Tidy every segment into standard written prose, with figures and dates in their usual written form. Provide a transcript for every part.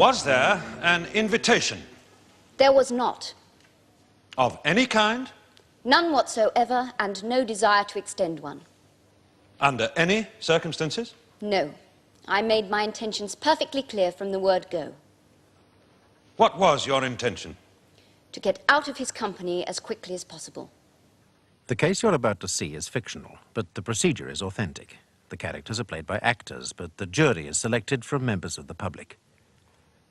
Was there an invitation? There was not. Of any kind? None whatsoever, and no desire to extend one. Under any circumstances? No. I made my intentions perfectly clear from the word go. What was your intention? To get out of his company as quickly as possible. The case you're about to see is fictional, but the procedure is authentic. The characters are played by actors, but the jury is selected from members of the public.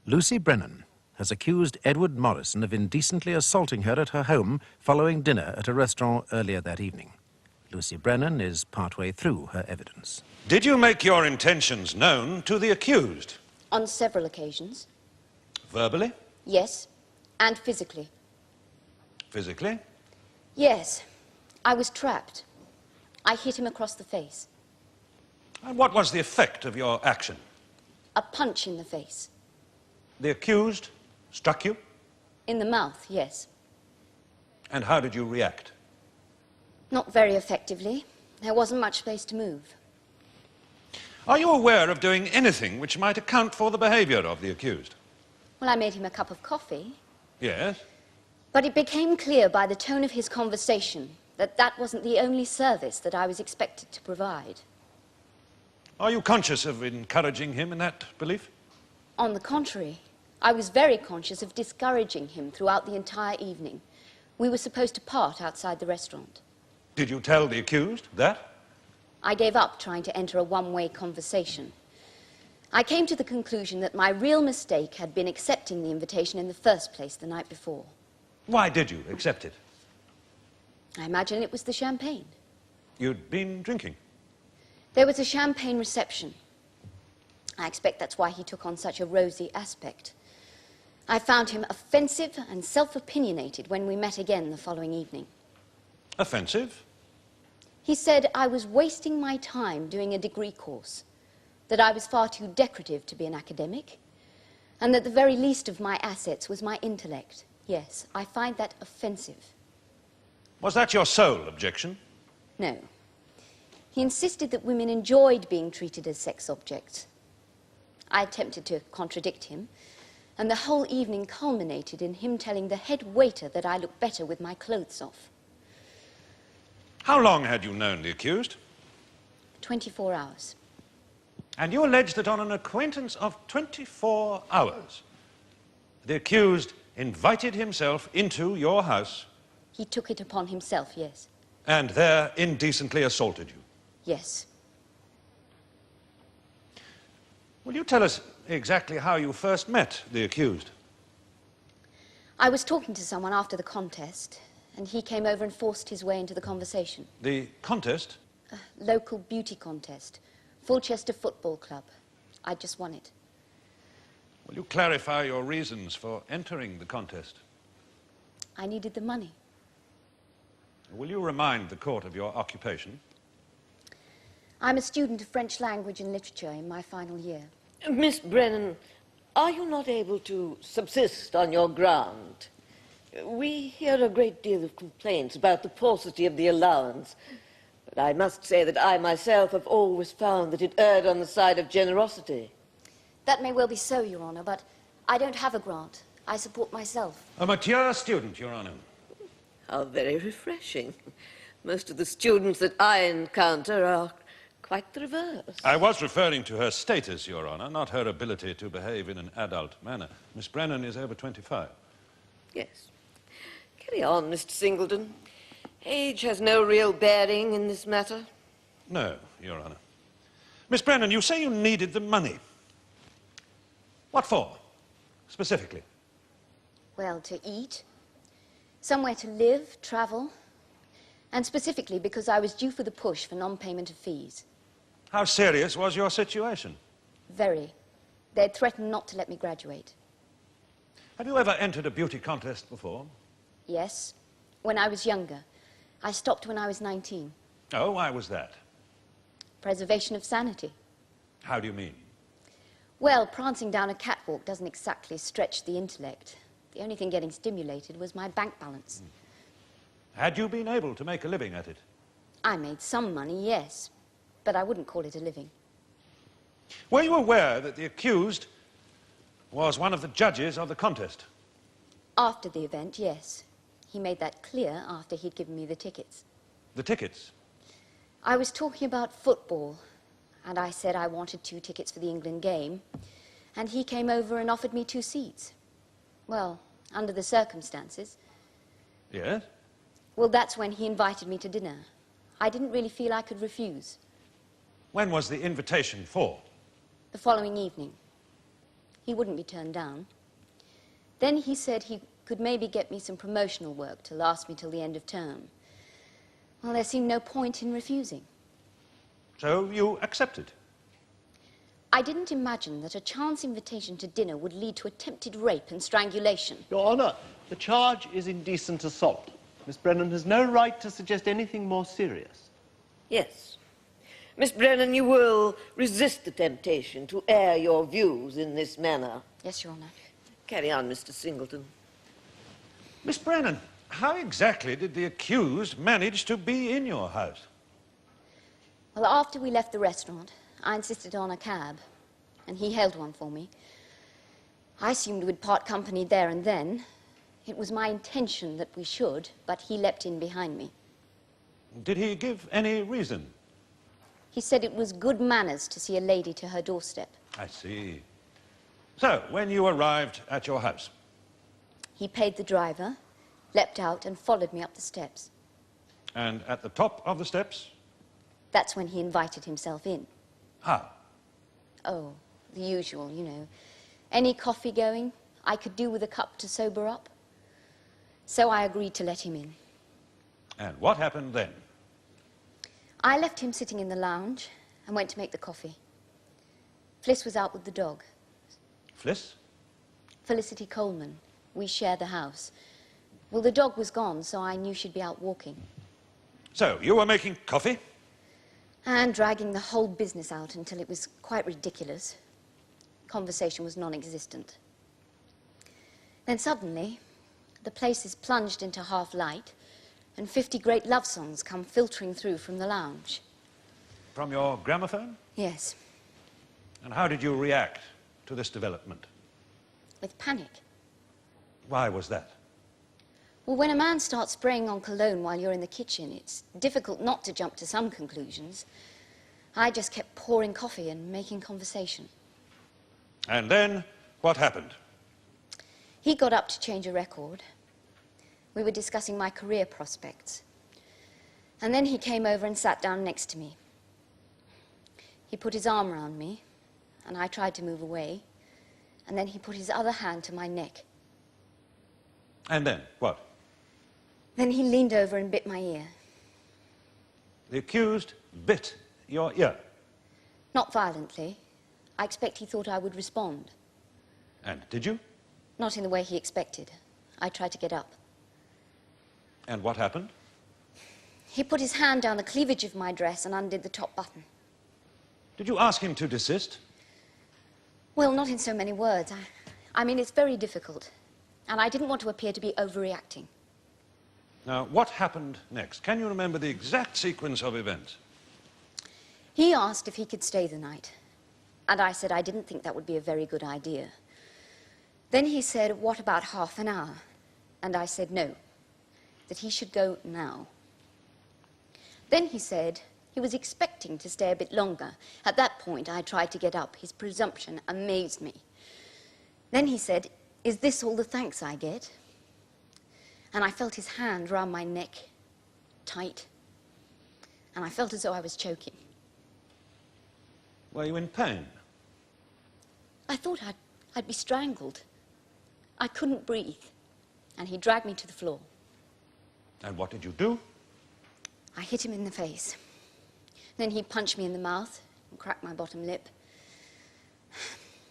Lucy Brennan has accused Edward Morrison of indecently assaulting her at her home following dinner at a restaurant earlier that evening. Lucy Brennan is partway through her evidence. Did you make your intentions known to the accused? On several occasions. Verbally? Yes, and physically. Physically? Yes. I was trapped. I hit him across the face. And what was the effect of your action? A punch in the face. The accused struck you? In the mouth, yes. And how did you react? Not very effectively. There wasn't much space to move. Are you aware of doing anything which might account for the behavior of the accused? Well, I made him a cup of coffee. Yes. But it became clear by the tone of his conversation that that wasn't the only service that I was expected to provide. Are you conscious of encouraging him in that belief? On the contrary, I was very conscious of discouraging him throughout the entire evening. We were supposed to part outside the restaurant. Did you tell the accused that? I gave up trying to enter a one-way conversation. I came to the conclusion that my real mistake had been accepting the invitation in the first place the night before. Why did you accept it? I imagine it was the champagne. You'd been drinking. There was a champagne reception. I expect that's why he took on such a rosy aspect. I found him offensive and self-opinionated when we met again the following evening. Offensive? He said I was wasting my time doing a degree course, that I was far too decorative to be an academic, and that the very least of my assets was my intellect. Yes, I find that offensive. Was that your sole objection? No. He insisted that women enjoyed being treated as sex objects. I attempted to contradict him, and the whole evening culminated in him telling the head waiter that I looked better with my clothes off. How long had you known the accused? 24 hours. And you allege that on an acquaintance of 24 hours, the accused invited himself into your house. He took it upon himself, yes. And there indecently assaulted you. Yes. Will you tell us exactly how you first met the accused? I was talking to someone after the contest, and he came over and forced his way into the conversation. The contest? A local beauty contest. Fulchester Football Club. I just won it. Will you clarify your reasons for entering the contest? I needed the money. Will you remind the court of your occupation? I'm a student of French language and literature in my final year. Miss Brennan, are you not able to subsist on your grant? We hear a great deal of complaints about the paucity of the allowance, but I must say that I myself have always found that it erred on the side of generosity. That may well be so, Your Honour, but I don't have a grant. I support myself. A mature student, Your Honour. How very refreshing. Most of the students that I encounter are quite the reverse. I was referring to her status, Your Honour, not her ability to behave in an adult manner. Miss Brennan is over 25. Yes. Carry on, Mr. Singleton. Age has no real bearing in this matter. No, Your Honour. Miss Brennan, you say you needed the money. What for, specifically? Well, to eat, somewhere to live, travel, and specifically because I was due for the push for non-payment of fees. How serious was your situation? Very. They'd threatened not to let me graduate. Have you ever entered a beauty contest before? Yes, when I was younger. I stopped when I was 19. Oh, why was that? Preservation of sanity. How do you mean? Well, prancing down a catwalk doesn't exactly stretch the intellect. The only thing getting stimulated was my bank balance. Had you been able to make a living at it? I made some money, yes, but I wouldn't call it a living. Were you aware that the accused was one of the judges of the contest. After the event, yes. He made that clear after he'd given me the tickets. The tickets? I was talking about football, and I said I wanted 2 tickets for the England game, and he came over and offered me 2 seats. Well, under the circumstances. Yes? Well, that's when he invited me to dinner. I didn't really feel I could refuse. When was the invitation for? The following evening. He wouldn't be turned down. Then he said he could maybe get me some promotional work to last me till the end of term. Well, there seemed no point in refusing. So you accepted? I didn't imagine that a chance invitation to dinner would lead to attempted rape and strangulation. Your Honour, the charge is indecent assault. Miss Brennan has no right to suggest anything more serious. Yes. Miss Brennan, you will resist the temptation to air your views in this manner. Yes, Your Honour. Carry on, Mr. Singleton. Miss Brennan, how exactly did the accused manage to be in your house? Well, after we left the restaurant, I insisted on a cab, and he hailed one for me. I assumed we'd part company there and then. It was my intention that we should, but he leapt in behind me. Did he give any reason? He said it was good manners to see a lady to her doorstep. I see. So, when you arrived at your house? He paid the driver, leapt out, and followed me up the steps. And at the top of the steps? That's when he invited himself in. How? Oh, the usual, you know. Any coffee going, I could do with a cup to sober up. So I agreed to let him in. And what happened then? I left him sitting in the lounge and went to make the coffee. Fliss was out with the dog. Fliss? Felicity Coleman. We share the house. Well, the dog was gone, so I knew she'd be out walking. So, you were making coffee? And dragging the whole business out until it was quite ridiculous. Conversation was non-existent. Then suddenly, the place is plunged into half-light, and 50 great love songs come filtering through from the lounge. From your gramophone? Yes, And how did you react to this development? with panic. Why was that? Well, when a man starts spraying on cologne while you're in the kitchen, it's difficult not to jump to some conclusions. I just kept pouring coffee and making conversation. And then, what happened? He got up to change a record. We were discussing my career prospects. And then he came over and sat down next to me. He put his arm around me, and I tried to move away. And then he put his other hand to my neck. And then, what? Then he leaned over and bit my ear. The accused bit your ear. Not violently. I expect he thought I would respond. And did you? Not in the way he expected. I tried to get up. And what happened? He put his hand down the cleavage of my dress and undid the top button. Did you ask him to desist? Well, not in so many words. I mean, it's very difficult. And I didn't want to appear to be overreacting. Now, what happened next? Can you remember the exact sequence of events? He asked if he could stay the night. And I said I didn't think that would be a very good idea. Then he said, what about half an hour? And I said no, that he should go now. Then he said he was expecting to stay a bit longer. At that point, I tried to get up. His presumption amazed me. Then he said, is this all the thanks I get? And I felt his hand round my neck, tight. And I felt as though I was choking. Were you in pain? I thought I'd be strangled. I couldn't breathe. And he dragged me to the floor. And what did you do? I hit him in the face. Then he punched me in the mouth and cracked my bottom lip.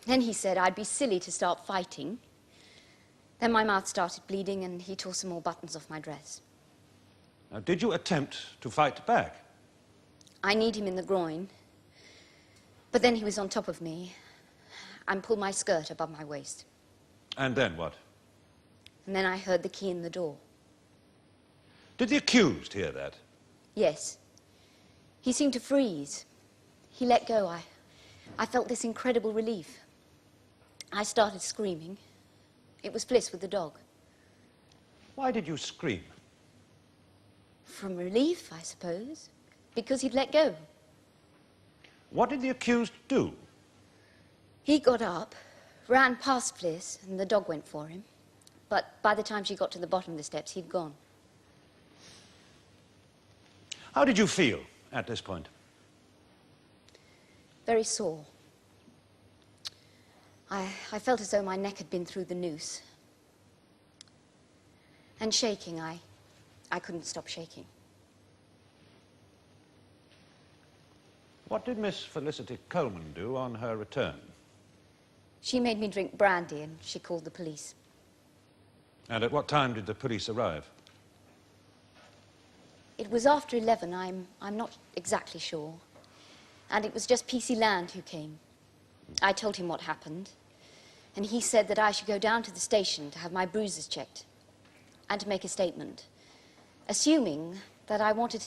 Then he said I'd be silly to start fighting. Then my mouth started bleeding and he tore some more buttons off my dress. Now, did you attempt to fight back? I kneed him in the groin. But then he was on top of me and pulled my skirt above my waist. And then what? And then I heard the key in the door. Did the accused hear that? Yes. He seemed to freeze. He let go. I felt this incredible relief. I started screaming. It was Fliss with the dog. Why did you scream? From relief, I suppose, because he'd let go. What did the accused do? He got up, ran past Fliss, and the dog went for him. But by the time she got to the bottom of the steps, he'd gone. How did you feel at this point? Very sore. I felt as though my neck had been through the noose. And shaking, I couldn't stop shaking. What did Miss Felicity Coleman do on her return? She made me drink brandy and she called the police. And at what time did the police arrive? It was after 11, I'm not exactly sure. And it was just P.C. Land who came. I told him what happened, and he said that I should go down to the station to have my bruises checked and to make a statement, assuming that I wanted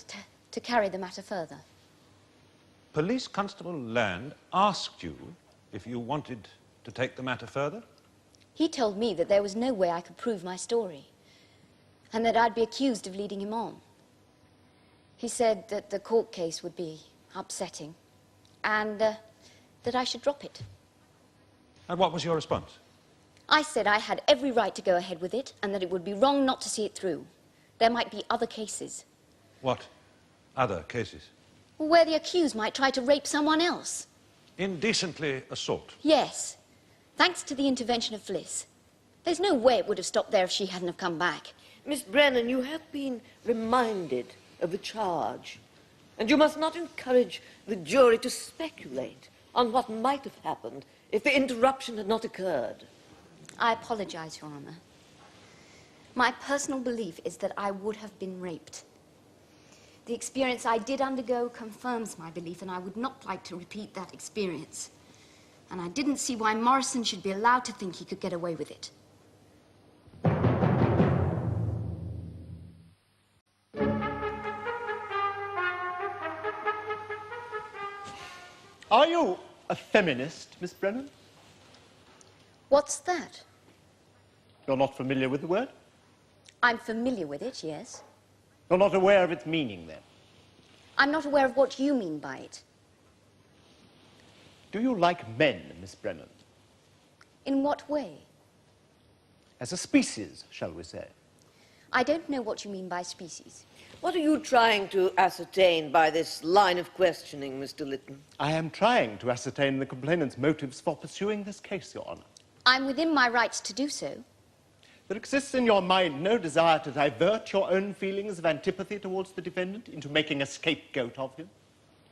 to carry the matter further. Police Constable Land asked you if you wanted to take the matter further? He told me that there was no way I could prove my story, and that I'd be accused of leading him on. He said that the court case would be upsetting, and that I should drop it. And what was your response? I said I had every right to go ahead with it, and that it would be wrong not to see it through. There might be other cases. What other cases? Where the accused might try to rape someone else. Indecently assault. Yes, thanks to the intervention of Fliss. There's no way it would have stopped there if she hadn't have come back. Miss Brennan, you have been reminded of the charge, and you must not encourage the jury to speculate on what might have happened if the interruption had not occurred. I apologize, Your Honor. My personal belief is that I would have been raped. The experience I did undergo confirms my belief, and I would not like to repeat that experience. And I didn't see why Morrison should be allowed to think he could get away with it. Are you a feminist, Miss Brennan? What's that? You're not familiar with the word? I'm familiar with it, yes. You're not aware of its meaning, then? I'm not aware of what you mean by it. Do you like men, Miss Brennan? In what way? As a species, shall we say? I don't know what you mean by species. What are you trying to ascertain by this line of questioning, Mr. Lytton? I am trying to ascertain the complainant's motives for pursuing this case, Your Honor. I'm within my rights to do so. There exists in your mind no desire to divert your own feelings of antipathy towards the defendant into making a scapegoat of him?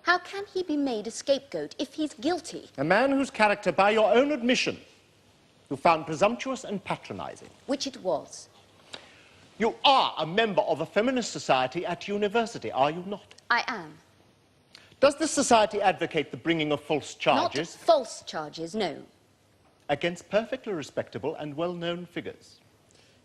How can he be made a scapegoat if he's guilty? A man whose character, by your own admission, you found presumptuous and patronizing. Which it was. You are a member of a feminist society at university, are you not? I am. Does this society advocate the bringing of false charges? Not false charges, no. Against perfectly respectable and well-known figures?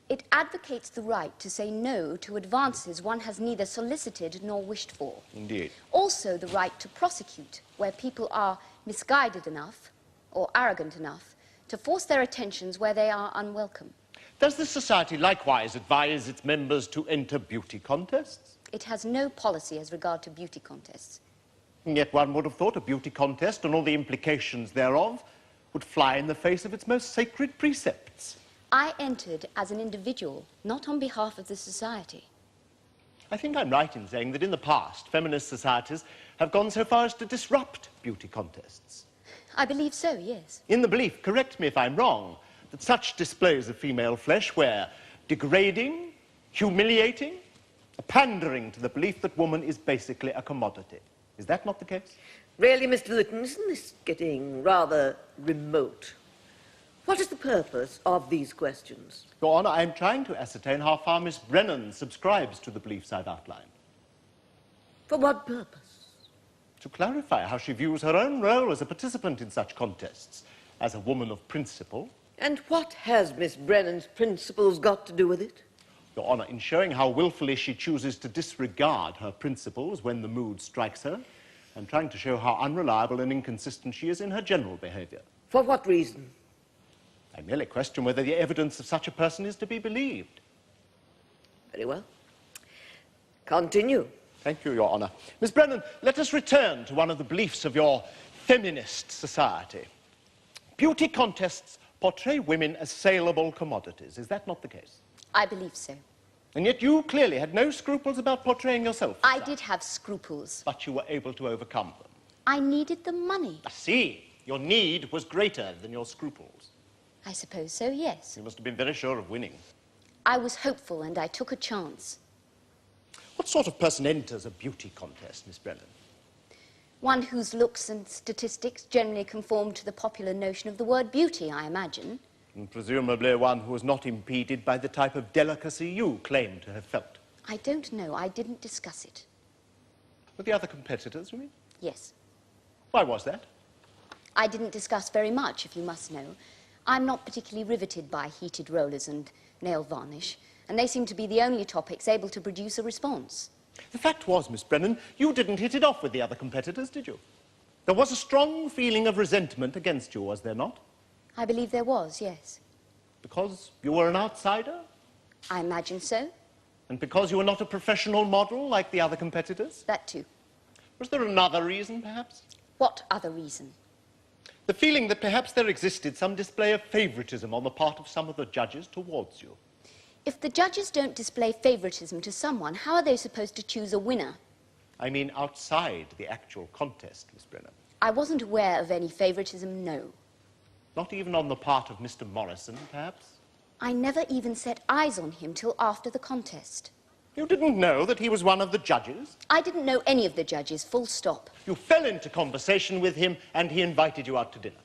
It advocates the right to say no to advances one has neither solicited nor wished for. Indeed. Also the right to prosecute where people are misguided enough or arrogant enough to force their attentions where they are unwelcome. Does this society likewise advise its members to enter beauty contests? It has no policy as regard to beauty contests. And yet one would have thought a beauty contest and all the implications thereof would fly in the face of its most sacred precepts. I entered as an individual, not on behalf of the society. I think I'm right in saying that in the past, feminist societies have gone so far as to disrupt beauty contests. I believe so, yes. In the belief, correct me if I'm wrong, that such displays of female flesh were degrading, humiliating, pandering to the belief that woman is basically a commodity. Is that not the case? Really, Mr. Lytton, isn't this getting rather remote? What is the purpose of these questions? Your Honour, I'm trying to ascertain how far Miss Brennan subscribes to the beliefs I've outlined. For what purpose? To clarify how she views her own role as a participant in such contests, as a woman of principle. And what has Miss Brennan's principles got to do with it? Your Honour, in showing how willfully she chooses to disregard her principles when the mood strikes her, I'm trying to show how unreliable and inconsistent she is in her general behaviour. For what reason? I merely question whether the evidence of such a person is to be believed. Very well. Continue. Thank you, Your Honor. Miss Brennan, let us return to one of the beliefs of your feminist society. Beauty contests portray women as saleable commodities. Is that not the case? I believe so. And yet you clearly had no scruples about portraying yourself. I did have scruples. But you were able to overcome them. I needed the money. I see. Your need was greater than your scruples. I suppose so, yes. You must have been very sure of winning. I was hopeful and I took a chance. What sort of person enters a beauty contest, Miss Brennan? One whose looks and statistics generally conform to the popular notion of the word beauty, I imagine. And presumably one who was not impeded by the type of delicacy you claim to have felt. I don't know. I didn't discuss it. With the other competitors, you mean? Yes. Why was that? I didn't discuss very much, if you must know. I'm not particularly riveted by heated rollers and nail varnish, and they seem to be the only topics able to produce a response. The fact was, Miss Brennan, you didn't hit it off with the other competitors, did you? There was a strong feeling of resentment against you, was there not? I believe there was, yes. Because you were an outsider? I imagine so. And because you were not a professional model like the other competitors? That too. Was there another reason, perhaps? What other reason? The feeling that perhaps there existed some display of favoritism on the part of some of the judges towards you. If the judges don't display favoritism to someone, how are they supposed to choose a winner? I mean outside the actual contest, Miss Brennan. I wasn't aware of any favoritism, no. Not even on the part of Mr. Morrison, perhaps? I never even set eyes on him till after the contest. You didn't know that he was one of the judges? I didn't know any of the judges, full stop. You fell into conversation with him and he invited you out to dinner.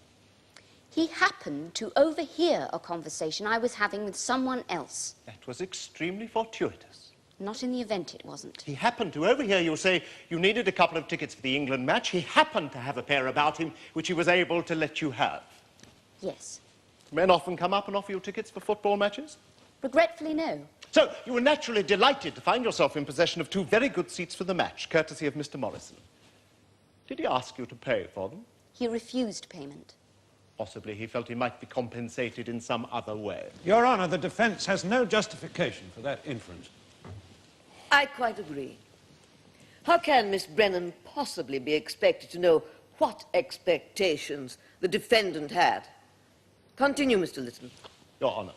He happened to overhear a conversation I was having with someone else. That was extremely fortuitous. Not in the event, it wasn't. He happened to overhear you say you needed a couple of tickets for the England match. He happened to have a pair about him, which he was able to let you have. Yes. Men often come up and offer you tickets for football matches? Regretfully, no. So, you were naturally delighted to find yourself in possession of 2 very good seats for the match, courtesy of Mr. Morrison. Did he ask you to pay for them? He refused payment. Possibly he felt he might be compensated in some other way. Your Honor, the defense has no justification for that inference. I quite agree. How can Miss Brennan possibly be expected to know what expectations the defendant had? Continue, Mr. Lytton. Your Honor.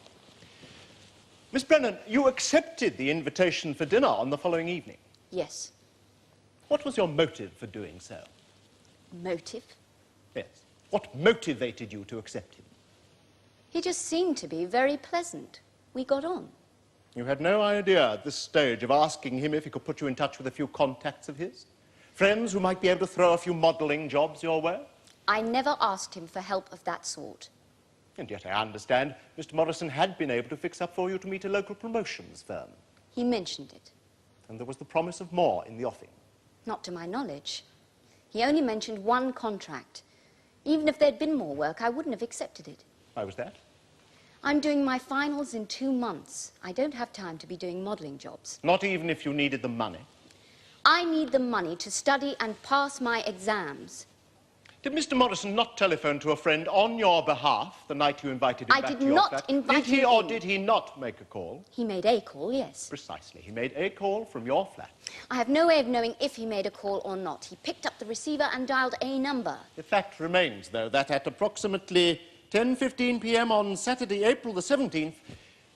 Miss Brennan, you accepted the invitation for dinner on the following evening. Yes. What was your motive for doing so? Motive? Yes. What motivated you to accept him? He just seemed to be very pleasant. We got on. You had no idea at this stage of asking him if he could put you in touch with a few contacts of his? Friends who might be able to throw a few modelling jobs your way? I never asked him for help of that sort. And yet I understand Mr. Morrison had been able to fix up for you to meet a local promotions firm. He mentioned it. And there was the promise of more in the offing. Not to my knowledge. He only mentioned one contract. Even if there'd been more work, I wouldn't have accepted it. Why was that? I'm doing my finals in 2 months. I don't have time to be doing modelling jobs. Not even if you needed the money. I need the money to study and pass my exams. Did Mr. Morrison not telephone to a friend on your behalf the night you invited him I back did to your not flat? invite Did he him or in. did he not make a call? He made a call, yes. Precisely. He made a call from your flat. I have no way of knowing if he made a call or not. He picked up the receiver and dialed a number. The fact remains, though, that at approximately 10:15 p.m. on Saturday, April the 17th,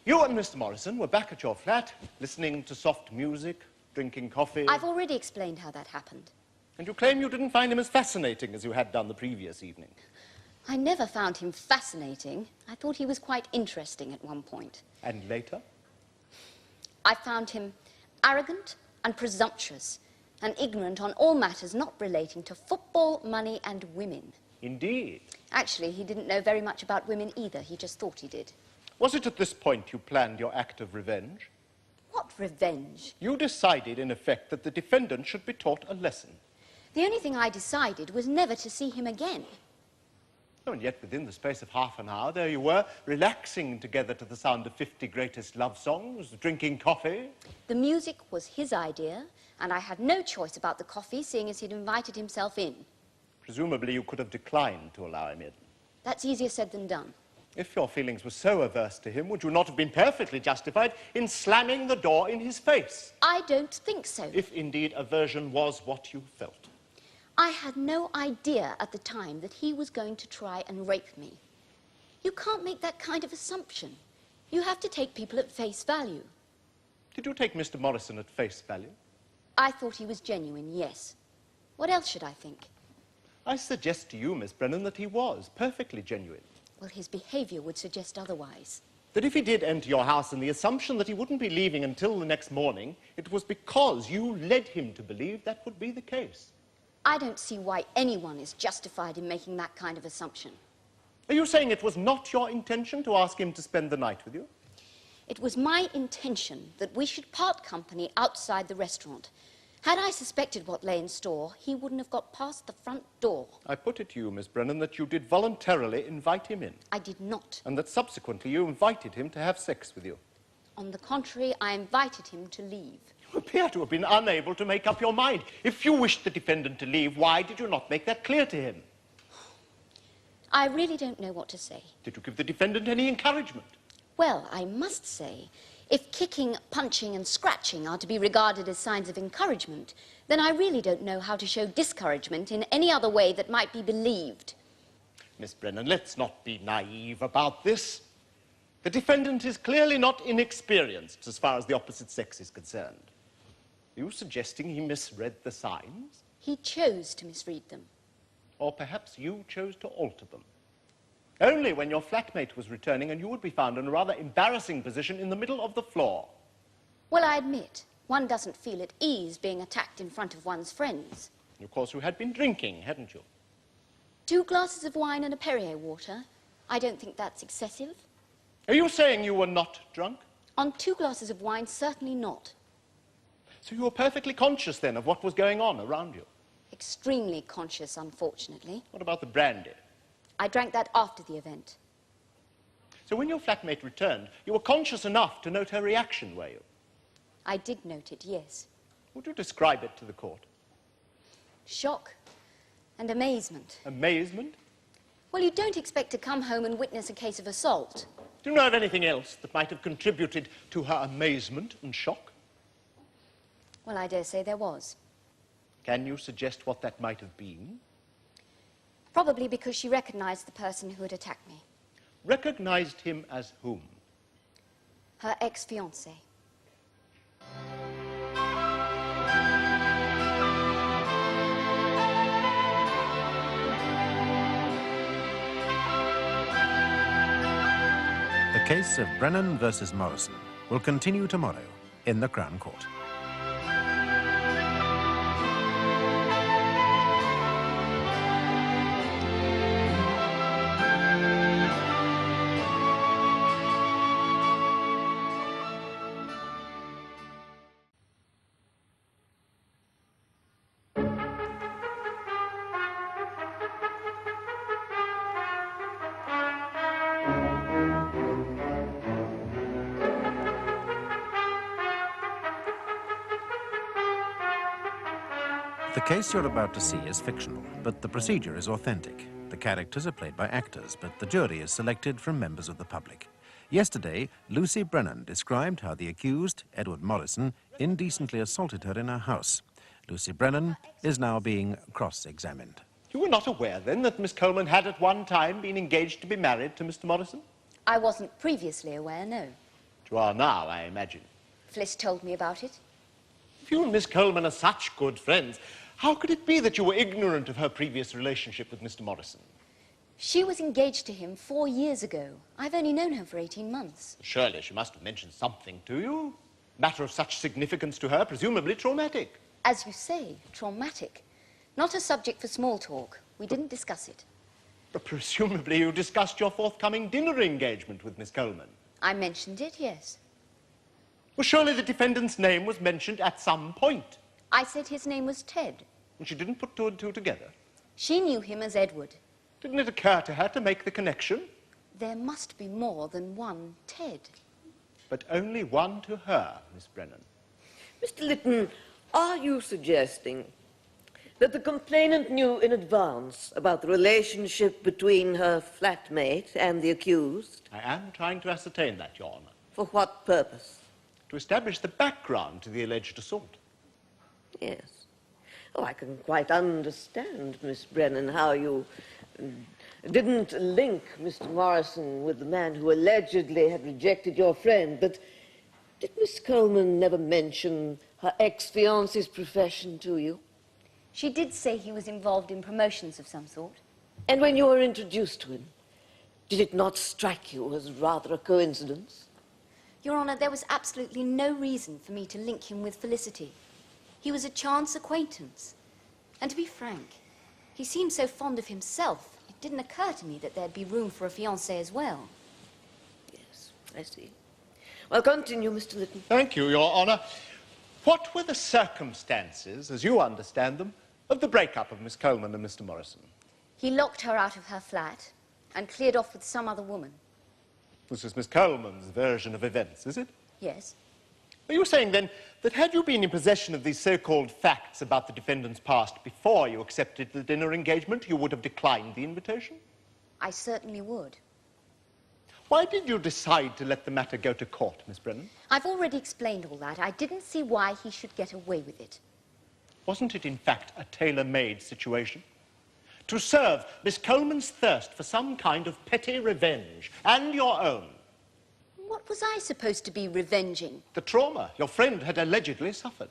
you and Mr. Morrison were back at your flat, listening to soft music, drinking coffee. I've already explained how that happened. And you claim you didn't find him as fascinating as you had done the previous evening. I never found him fascinating. I thought he was quite interesting at one point. And later? I found him arrogant and presumptuous and ignorant on all matters not relating to football, money and women. Indeed. Actually, he didn't know very much about women either. He just thought he did. Was it at this point you planned your act of revenge? What revenge? You decided, in effect, that the defendant should be taught a lesson. The only thing I decided was never to see him again. Oh, and yet within the space of half an hour, there you were, relaxing together to the sound of 50 greatest love songs, drinking coffee. The music was his idea, and I had no choice about the coffee, seeing as he'd invited himself in. Presumably you could have declined to allow him in. That's easier said than done. If your feelings were so averse to him, would you not have been perfectly justified in slamming the door in his face? I don't think so. If indeed aversion was what you felt. I had no idea at the time that he was going to try and rape me. You can't make that kind of assumption. You have to take people at face value. Did you take Mr. Morrison at face value? I thought he was genuine, yes. What else should I think? I suggest to you, Miss Brennan, that he was perfectly genuine. Well, his behaviour would suggest otherwise. That if he did enter your house in the assumption that he wouldn't be leaving until the next morning, it was because you led him to believe that would be the case. I don't see why anyone is justified in making that kind of assumption. Are you saying it was not your intention to ask him to spend the night with you? It was my intention that we should part company outside the restaurant. Had I suspected what lay in store, he wouldn't have got past the front door. I put it to you, Miss Brennan, that you did voluntarily invite him in. I did not. And that subsequently you invited him to have sex with you. On the contrary, I invited him to leave. You appear to have been unable to make up your mind. If you wished the defendant to leave, why did you not make that clear to him? I really don't know what to say. Did you give the defendant any encouragement? Well, I must say, if kicking, punching and scratching are to be regarded as signs of encouragement, then I really don't know how to show discouragement in any other way that might be believed. Miss Brennan, let's not be naive about this. The defendant is clearly not inexperienced as far as the opposite sex is concerned. Are you suggesting he misread the signs? He chose to misread them. Or perhaps you chose to alter them. Only when your flatmate was returning and you would be found in a rather embarrassing position in the middle of the floor. Well, I admit, one doesn't feel at ease being attacked in front of one's friends. Of course, you had been drinking, hadn't you? 2 glasses of wine and a Perrier water. I don't think that's excessive. Are you saying you were not drunk? On 2 glasses of wine, certainly not. So you were perfectly conscious then of what was going on around you? Extremely conscious, unfortunately. What about the brandy? I drank that after the event. So when your flatmate returned, you were conscious enough to note her reaction, were you? I did note it, yes. Would you describe it to the court? Shock and amazement. Amazement? Well, you don't expect to come home and witness a case of assault. Do you know of anything else that might have contributed to her amazement and shock? Well, I dare say there was. Can you suggest what that might have been? Probably because she recognized the person who had attacked me. Recognized him as whom? Her ex-fiancé. The case of Brennan versus Morrison will continue tomorrow in the Crown Court. The case you're about to see is fictional, but the procedure is authentic. The characters are played by actors, but the jury is selected from members of the public. Yesterday, Lucy Brennan described how the accused, Edward Morrison, indecently assaulted her in her house. Lucy Brennan is now being cross-examined. You were not aware, then, that Miss Coleman had at one time been engaged to be married to Mr. Morrison? I wasn't previously aware, no. You are now, I imagine. Fliss told me about it. If you and Miss Coleman are such good friends, how could it be that you were ignorant of her previous relationship with Mr. Morrison? She was engaged to him 4 years ago. I've only known her for 18 months. Surely she must have mentioned something to you. Matter of such significance to her, presumably traumatic. As you say, traumatic. Not a subject for small talk. We didn't discuss it. But presumably you discussed your forthcoming dinner engagement with Miss Coleman. I mentioned it, yes. Well, surely the defendant's name was mentioned at some point. I said his name was Ted. And she didn't put 2 and 2 together. She knew him as Edward. Didn't it occur to her to make the connection? There must be more than one Ted. But only one to her, Miss Brennan. Mr. Lytton, are you suggesting that the complainant knew in advance about the relationship between her flatmate and the accused? I am trying to ascertain that, Your Honor. For what purpose? To establish the background to the alleged assault. Yes. Oh, I can quite understand, Miss Brennan, how you didn't link Mr. Morrison with the man who allegedly had rejected your friend, but did Miss Coleman never mention her ex-fiancé's profession to you? She did say he was involved in promotions of some sort. And when you were introduced to him, did it not strike you as rather a coincidence? Your Honor, there was absolutely no reason for me to link him with Felicity. He was a chance acquaintance. And to be frank, he seemed so fond of himself, it didn't occur to me that there'd be room for a fiancé as well. Yes, I see. Well, continue, Mr. Lytton. Thank you, Your Honor. What were the circumstances, as you understand them, of the breakup of Miss Coleman and Mr. Morrison? He locked her out of her flat and cleared off with some other woman. This is Miss Coleman's version of events, is it? Yes. Are you saying, then, that had you been in possession of these so-called facts about the defendant's past before you accepted the dinner engagement, you would have declined the invitation? I certainly would. Why did you decide to let the matter go to court, Miss Brennan? I've already explained all that. I didn't see why he should get away with it. Wasn't it, in fact, a tailor-made situation? To serve Miss Coleman's thirst for some kind of petty revenge, and your own. What was I supposed to be revenging? The trauma your friend had allegedly suffered.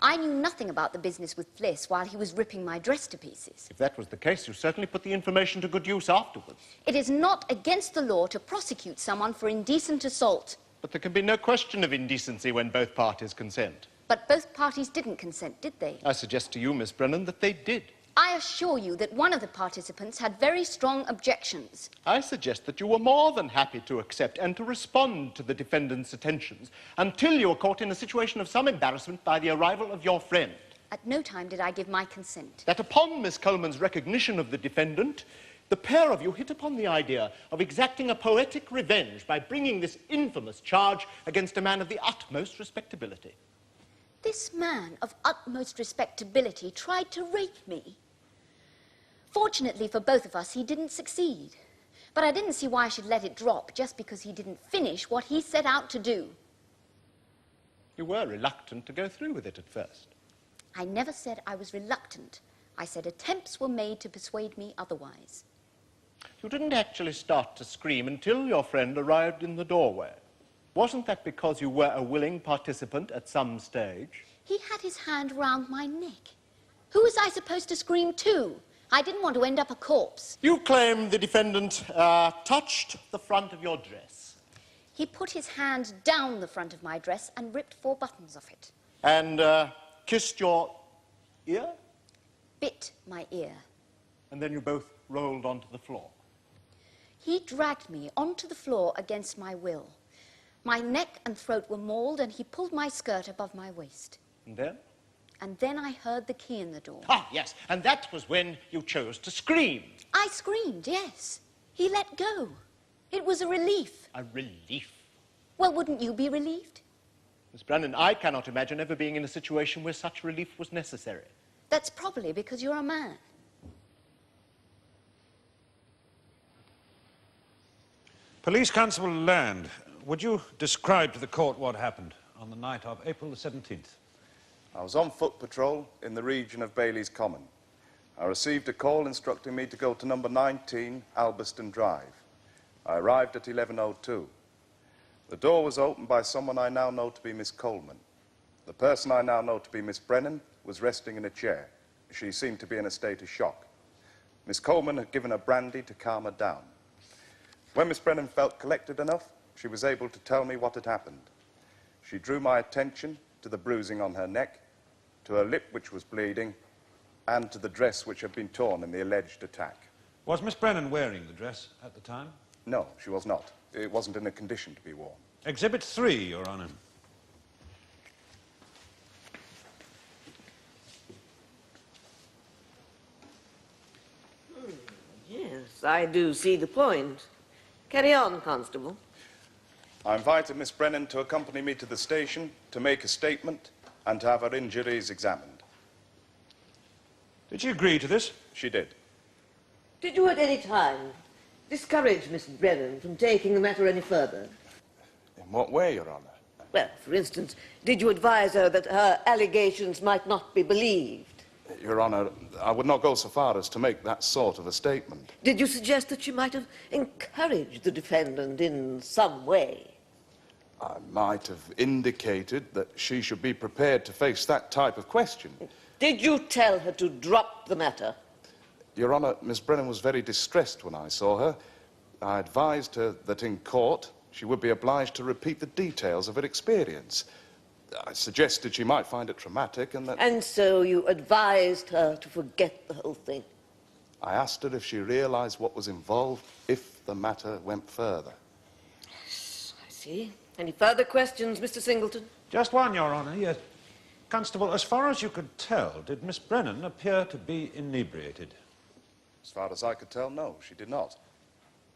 I knew nothing about the business with Fliss while he was ripping my dress to pieces. If that was the case, you certainly put the information to good use afterwards. It is not against the law to prosecute someone for indecent assault. But there can be no question of indecency when both parties consent. But both parties didn't consent, did they? I suggest to you, Miss Brennan, that they did. I assure you that one of the participants had very strong objections. I suggest that you were more than happy to accept and to respond to the defendant's attentions until you were caught in a situation of some embarrassment by the arrival of your friend. At no time did I give my consent. That upon Miss Coleman's recognition of the defendant, the pair of you hit upon the idea of exacting a poetic revenge by bringing this infamous charge against a man of the utmost respectability. This man of utmost respectability tried to rape me. Fortunately for both of us, he didn't succeed. But I didn't see why I should let it drop just because he didn't finish what he set out to do. You were reluctant to go through with it at first. I never said I was reluctant. I said attempts were made to persuade me otherwise. You didn't actually start to scream until your friend arrived in the doorway. Wasn't that because you were a willing participant at some stage? He had his hand round my neck. Who was I supposed to scream to? I didn't want to end up a corpse. You claim the defendant touched the front of your dress. He put his hand down the front of my dress and ripped 4 buttons off it. And kissed your ear? Bit my ear. And then you both rolled onto the floor. He dragged me onto the floor against my will. My neck and throat were mauled, and he pulled my skirt above my waist. And then? And then I heard the key in the door. Ah, yes, and that was when you chose to scream. I screamed, yes. He let go. It was a relief. A relief? Well, wouldn't you be relieved? Miss Brennan, I cannot imagine ever being in a situation where such relief was necessary. That's probably because you're a man. Police Constable Land, would you describe to the court what happened on the night of April the 17th? I was on foot patrol in the region of Bailey's Common. I received a call instructing me to go to number 19, Albiston Drive. I arrived at 11:02. The door was opened by someone I now know to be Miss Coleman. The person I now know to be Miss Brennan was resting in a chair. She seemed to be in a state of shock. Miss Coleman had given her brandy to calm her down. When Miss Brennan felt collected enough, she was able to tell me what had happened. She drew my attention to the bruising on her neck, to her lip which was bleeding, and to the dress which had been torn in the alleged attack. Was Miss Brennan wearing the dress at the time? No, she was not. It wasn't in a condition to be worn. Exhibit 3, Your Honor. Yes, I do see the point. Carry on, Constable. I invited Miss Brennan to accompany me to the station to make a statement and to have her injuries examined. Did she agree to this? She did. Did you at any time discourage Miss Brennan from taking the matter any further? In what way, Your Honour? Well, for instance, did you advise her that her allegations might not be believed? Your Honour, I would not go so far as to make that sort of a statement. Did you suggest that she might have encouraged the defendant in some way? I might have indicated that she should be prepared to face that type of question. Did you tell her to drop the matter? Your Honour, Miss Brennan was very distressed when I saw her. I advised her that in court she would be obliged to repeat the details of her experience. I suggested she might find it traumatic and that... And so you advised her to forget the whole thing? I asked her if she realised what was involved if the matter went further. Yes, I see. Any further questions, Mr. Singleton? Just one, Your Honour, yes. Constable, as far as you could tell, did Miss Brennan appear to be inebriated? As far as I could tell, no, she did not.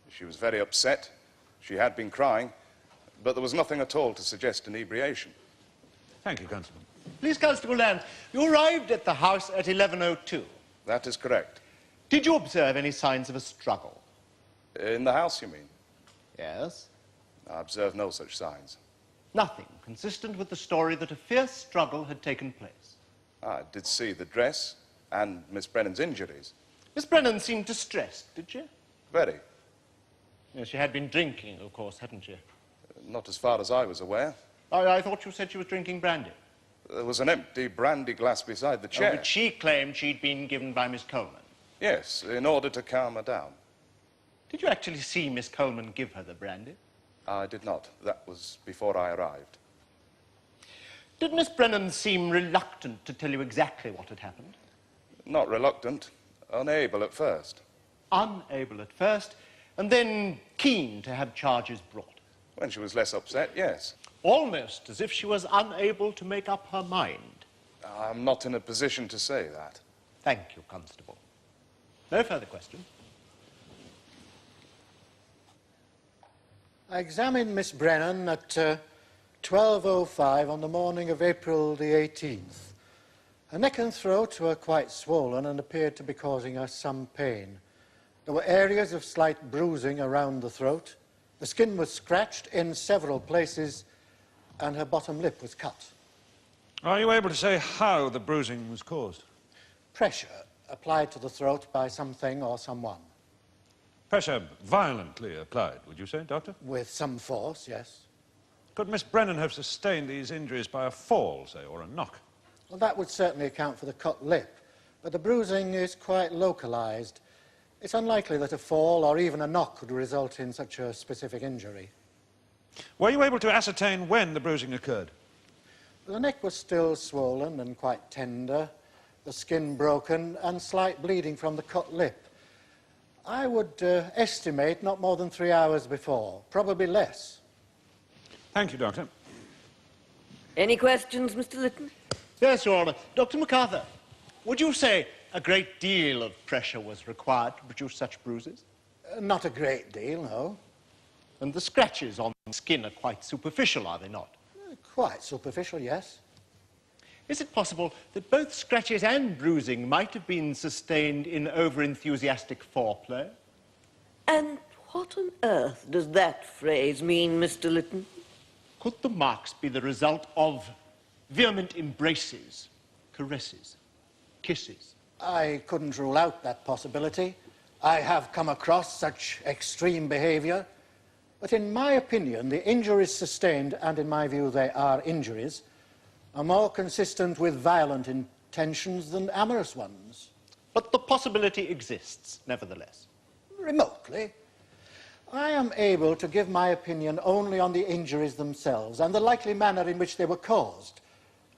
She was very upset. She had been crying, but there was nothing at all to suggest inebriation. Thank you, Constable. Please, Constable Land, you arrived at the house at 11:02. That is correct. Did you observe any signs of a struggle? In the house, you mean? Yes. I observed no such signs. Nothing consistent with the story that a fierce struggle had taken place. I did see the dress and Miss Brennan's injuries. Miss Brennan seemed distressed, did she? Very. Yes, she had been drinking, of course, hadn't she? Not as far as I was aware. I thought you said she was drinking brandy. There was an empty brandy glass beside the chair. Which she claimed she'd been given by Miss Coleman. Yes, in order to calm her down. Did you actually see Miss Coleman give her the brandy? I did not. That was before I arrived. Did Miss Brennan seem reluctant to tell you exactly what had happened? Not reluctant, unable at first. Unable at first, and then keen to have charges brought. When she was less upset, yes. Almost as if she was unable to make up her mind. I'm not in a position to say that. Thank you, Constable. No further questions. I examined Miss Brennan at 12:05 on the morning of April the 18th. Her neck and throat were quite swollen and appeared to be causing her some pain. There were areas of slight bruising around the throat. The skin was scratched in several places, and her bottom lip was cut. Are you able to say how the bruising was caused? Pressure applied to the throat by something or someone. Pressure violently applied, would you say, Doctor? With some force, yes. Could Miss Brennan have sustained these injuries by a fall, say, or a knock? Well, that would certainly account for the cut lip, but the bruising is quite localized. It's unlikely that a fall or even a knock could result in such a specific injury. Were you able to ascertain when the bruising occurred? The neck was still swollen and quite tender, the skin broken, and slight bleeding from the cut lip. I would estimate not more than 3 hours before, probably less. Thank you, Doctor. Any questions, Mr. Lytton? Yes, Your Honour. Dr. MacArthur, would you say a great deal of pressure was required to produce such bruises? Not a great deal, no. And the scratches on the skin are quite superficial, are they not? Quite superficial, yes. Is it possible that both scratches and bruising might have been sustained in over-enthusiastic foreplay? And what on earth does that phrase mean, Mr. Lytton? Could the marks be the result of vehement embraces, caresses, kisses? I couldn't rule out that possibility. I have come across such extreme behaviour. But in my opinion, the injuries sustained, and in my view they are injuries, are more consistent with violent intentions than amorous ones. But the possibility exists, nevertheless. Remotely. I am able to give my opinion only on the injuries themselves and the likely manner in which they were caused.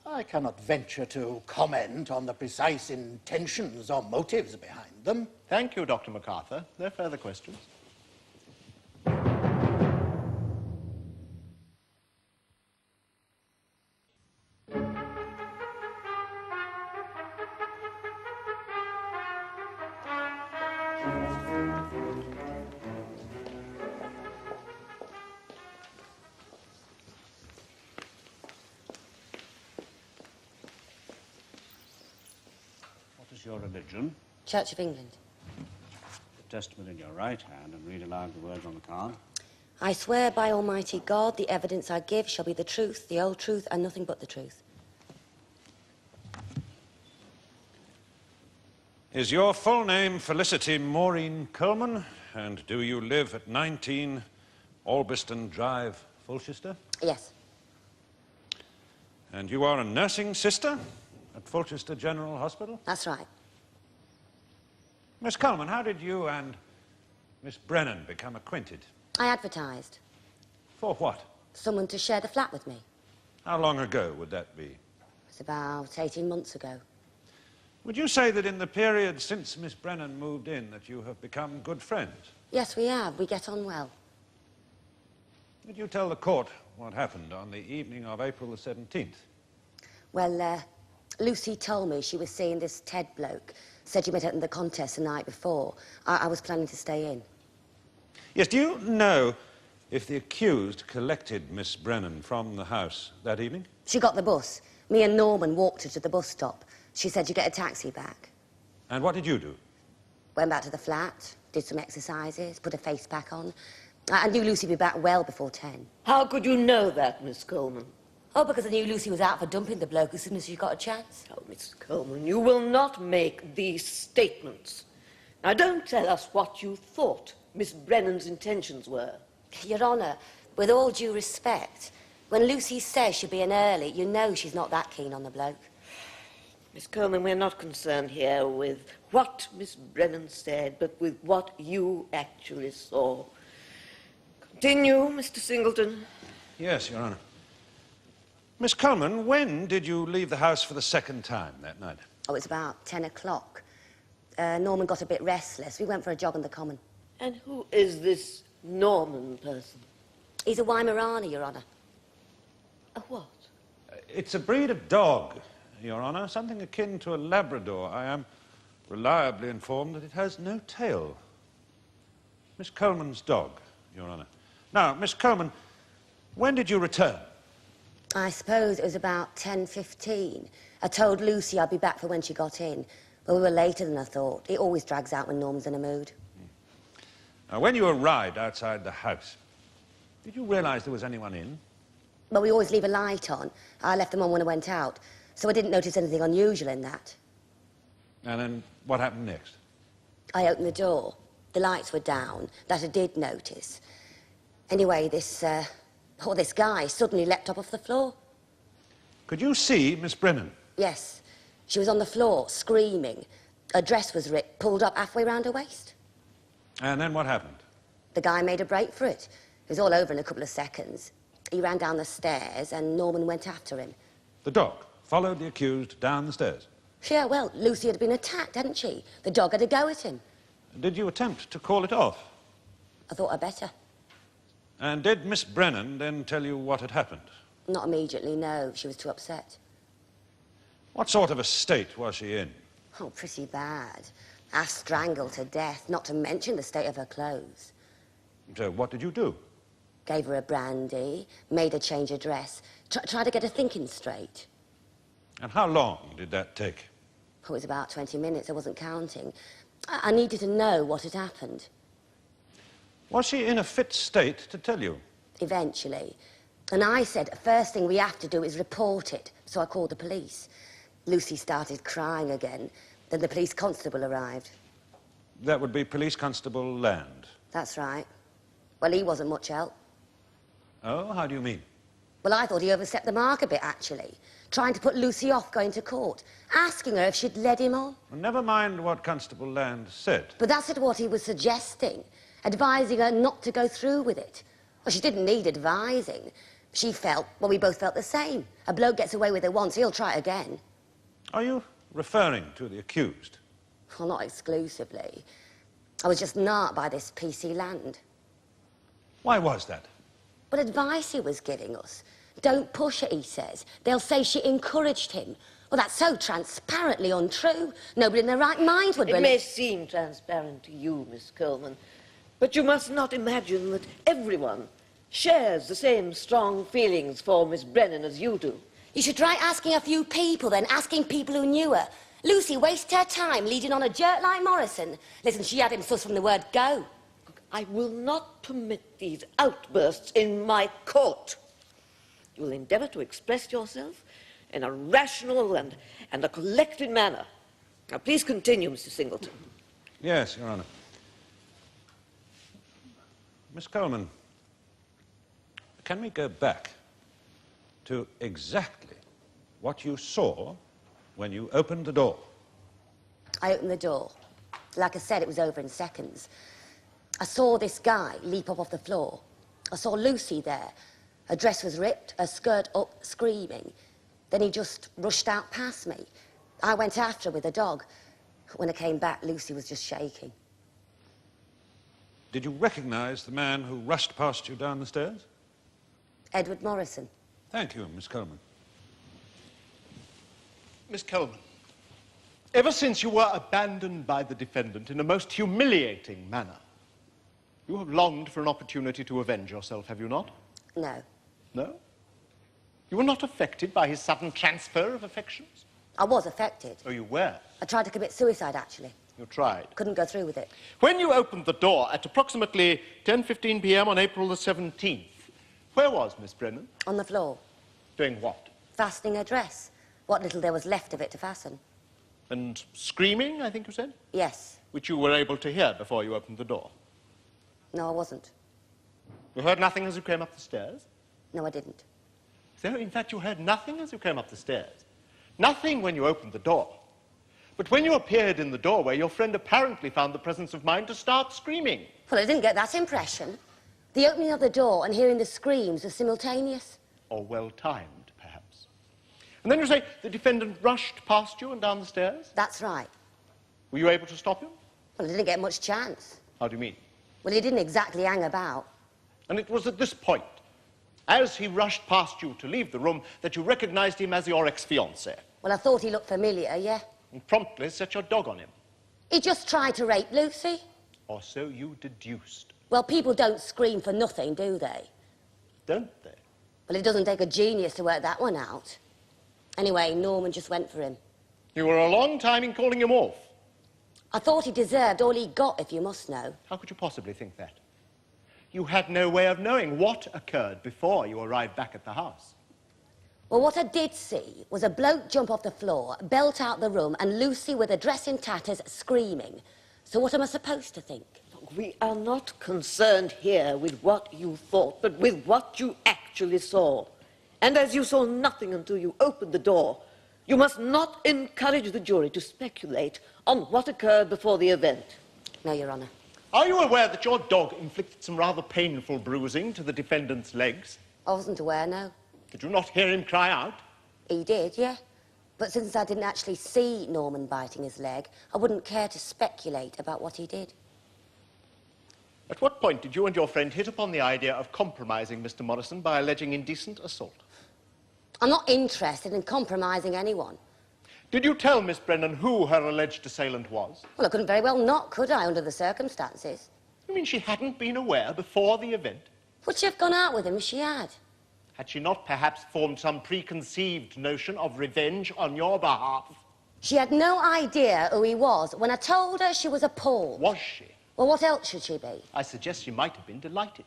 I cannot venture to comment on the precise intentions or motives behind them. Thank you, Dr. MacArthur. No further questions. your religion? Church of England. The Testament in your right hand and read aloud the words on the card. I swear by Almighty God, the evidence I give shall be the truth, the whole truth, and nothing but the truth. Is your full name Felicity Maureen Coleman? And do you live at 19 Albiston Drive, Fulchester? Yes. And you are a nursing sister at Fulchester General Hospital? That's right. Miss Coleman, how did you and Miss Brennan become acquainted? I advertised. For what? Someone to share the flat with me. How long ago would that be? It's about 18 months ago. Would you say that in the period since Miss Brennan moved in that you have become good friends? Yes, we have. We get on well. Did you tell the court what happened on the evening of April the 17th? Well, Lucy told me she was seeing this Ted bloke. Said you met at the contest the night before. I was planning to stay in. Yes, do you know if the accused collected Miss Brennan from the house that evening? She got the bus. Me and Norman walked her to the bus stop. She said you get a taxi back. And what did you do? Went back to the flat, did some exercises, put a face pack on. I knew Lucy'd be back well before 10. How could you know that, Miss Coleman? Oh, because I knew Lucy was out for dumping the bloke as soon as she got a chance. Oh, Miss Coleman, you will not make these statements. Now, don't tell us what you thought Miss Brennan's intentions were. Your Honour, with all due respect, when Lucy says she'll be in early, you know she's not that keen on the bloke. Miss Coleman, we're not concerned here with what Miss Brennan said, but with what you actually saw. Continue, Mr. Singleton. Yes, Your Honour. Miss Coleman, when did you leave the house for the second time that night? Oh, it was about 10 o'clock. Norman got a bit restless. We went for a jog on the common. And who is this Norman person? He's a Weimaraner, Your Honour. A what? It's a breed of dog, Your Honour, something akin to a Labrador. I am reliably informed that it has no tail. Miss Coleman's dog, Your Honour. Now, Miss Coleman, when did you return? I suppose it was about 10:15. I told Lucy I'd be back for when she got in, but we were later than I thought. It always drags out when Norman's in a mood. Now, when you arrived outside the house, did you realise there was anyone in? But we always leave a light on. I left them on when I went out, so I didn't notice anything unusual in that. And then what happened next? I opened the door. The lights were down. That I did notice. Anyway, this guy suddenly leapt up off the floor. Could you see Miss Brennan? Yes. She was on the floor, screaming. Her dress was ripped, pulled up halfway round her waist. And then what happened? The guy made a break for it. It was all over in a couple of seconds. He ran down the stairs and Norman went after him. The dog followed the accused down the stairs? Yeah, well, Lucy had been attacked, hadn't she? The dog had a go at him. Did you attempt to call it off? I thought I'd better. And did Miss Brennan then tell you what had happened? Not immediately, no. She was too upset. What sort of a state was she in? Oh, pretty bad. Half strangled to death, not to mention the state of her clothes. So what did you do? Gave her a brandy, made her change her dress, tried to get her thinking straight. And how long did that take? Oh, it was about 20 minutes. I wasn't counting. I needed to know what had happened. Was she in a fit state to tell you? Eventually. And I said, first thing we have to do is report it. So I called the police. Lucy started crying again. Then the police constable arrived. That would be Police Constable Land. That's right. Well, he wasn't much help. Oh, how do you mean? Well, I thought he overstepped the mark a bit, actually. Trying to put Lucy off going to court. Asking her if she'd led him on. Well, never mind what Constable Land said. But that's what he was suggesting. Advising her not to go through with it. Well, she didn't need advising. She felt, well, we both felt the same. A bloke gets away with it once, he'll try again. Are you referring to the accused? Well, not exclusively. I was just narked by this PC Land. Why was that? What advice he was giving us. Don't push it, he says. They'll say she encouraged him. Well, that's so transparently untrue. Nobody in their right mind would believe... It may seem transparent to you, Miss Coleman, but you must not imagine that everyone shares the same strong feelings for Miss Brennan as you do. You should try asking a few people, then, asking people who knew her. Lucy wasted her time leading on a jerk like Morrison. Listen, she had him sus from the word go. I will not permit these outbursts in my court. You will endeavour to express yourself in a rational and a collected manner. Now, please continue, Mr. Singleton. Yes, Your Honour. Miss Coleman, can we go back to exactly what you saw when you opened the door? I opened the door. Like I said, it was over in seconds. I saw this guy leap up off the floor. I saw Lucy there. Her dress was ripped, her skirt up, screaming. Then he just rushed out past me. I went after her with the dog. When I came back, Lucy was just shaking. Did you recognize the man who rushed past you down the stairs? Edward Morrison. Thank you, Miss Coleman. Miss Coleman, ever since you were abandoned by the defendant in a most humiliating manner, you have longed for an opportunity to avenge yourself, have you not? No. No? You were not affected by his sudden transfer of affections? I was affected. Oh, you were? I tried to commit suicide, actually. You tried? Couldn't go through with it. When you opened the door at approximately 10:15 p.m. on April the 17th, where was Miss Brennan? On the floor. Doing what? Fastening her dress. What little there was left of it to fasten. And screaming, I think you said? Yes. Which you were able to hear before you opened the door. No, I wasn't. You heard nothing as you came up the stairs? No, I didn't. So, in fact, you heard nothing as you came up the stairs. Nothing when you opened the door. But when you appeared in the doorway, your friend apparently found the presence of mind to start screaming. Well, I didn't get that impression. The opening of the door and hearing the screams were simultaneous. Or well-timed, perhaps. And then you say the defendant rushed past you and down the stairs? That's right. Were you able to stop him? Well, I didn't get much chance. How do you mean? Well, he didn't exactly hang about. And it was at this point, as he rushed past you to leave the room, that you recognized him as your ex-fiancé. Well, I thought he looked familiar, yeah. And promptly set your dog on him. He just tried to rape Lucy. Or so you deduced. Well, people don't scream for nothing, do they? Don't they? Well, it doesn't take a genius to work that one out. Anyway, Norman just went for him. You were a long time in calling him off. I thought he deserved all he got, if you must know. How could you possibly think that? You had no way of knowing what occurred before you arrived back at the house. Well, what I did see was a bloke jump off the floor, belt out the room, and Lucy with her dress in tatters screaming. So what am I supposed to think? We are not concerned here with what you thought, but with what you actually saw. And as you saw nothing until you opened the door, you must not encourage the jury to speculate on what occurred before the event. No, Your Honour. Are you aware that your dog inflicted some rather painful bruising to the defendant's legs? I wasn't aware, no. Did you not hear him cry out? He did, yeah. But since I didn't actually see Norman biting his leg, I wouldn't care to speculate about what he did. At what point did you and your friend hit upon the idea of compromising Mr. Morrison by alleging indecent assault? I'm not interested in compromising anyone. Did you tell Miss Brennan who her alleged assailant was? Well, I couldn't very well not, could I, under the circumstances? You mean she hadn't been aware before the event? Would she have gone out with him if she had? Had she not perhaps formed some preconceived notion of revenge on your behalf? She had no idea who he was when I told her she was appalled. Was she? Well, what else should she be? I suggest she might have been delighted.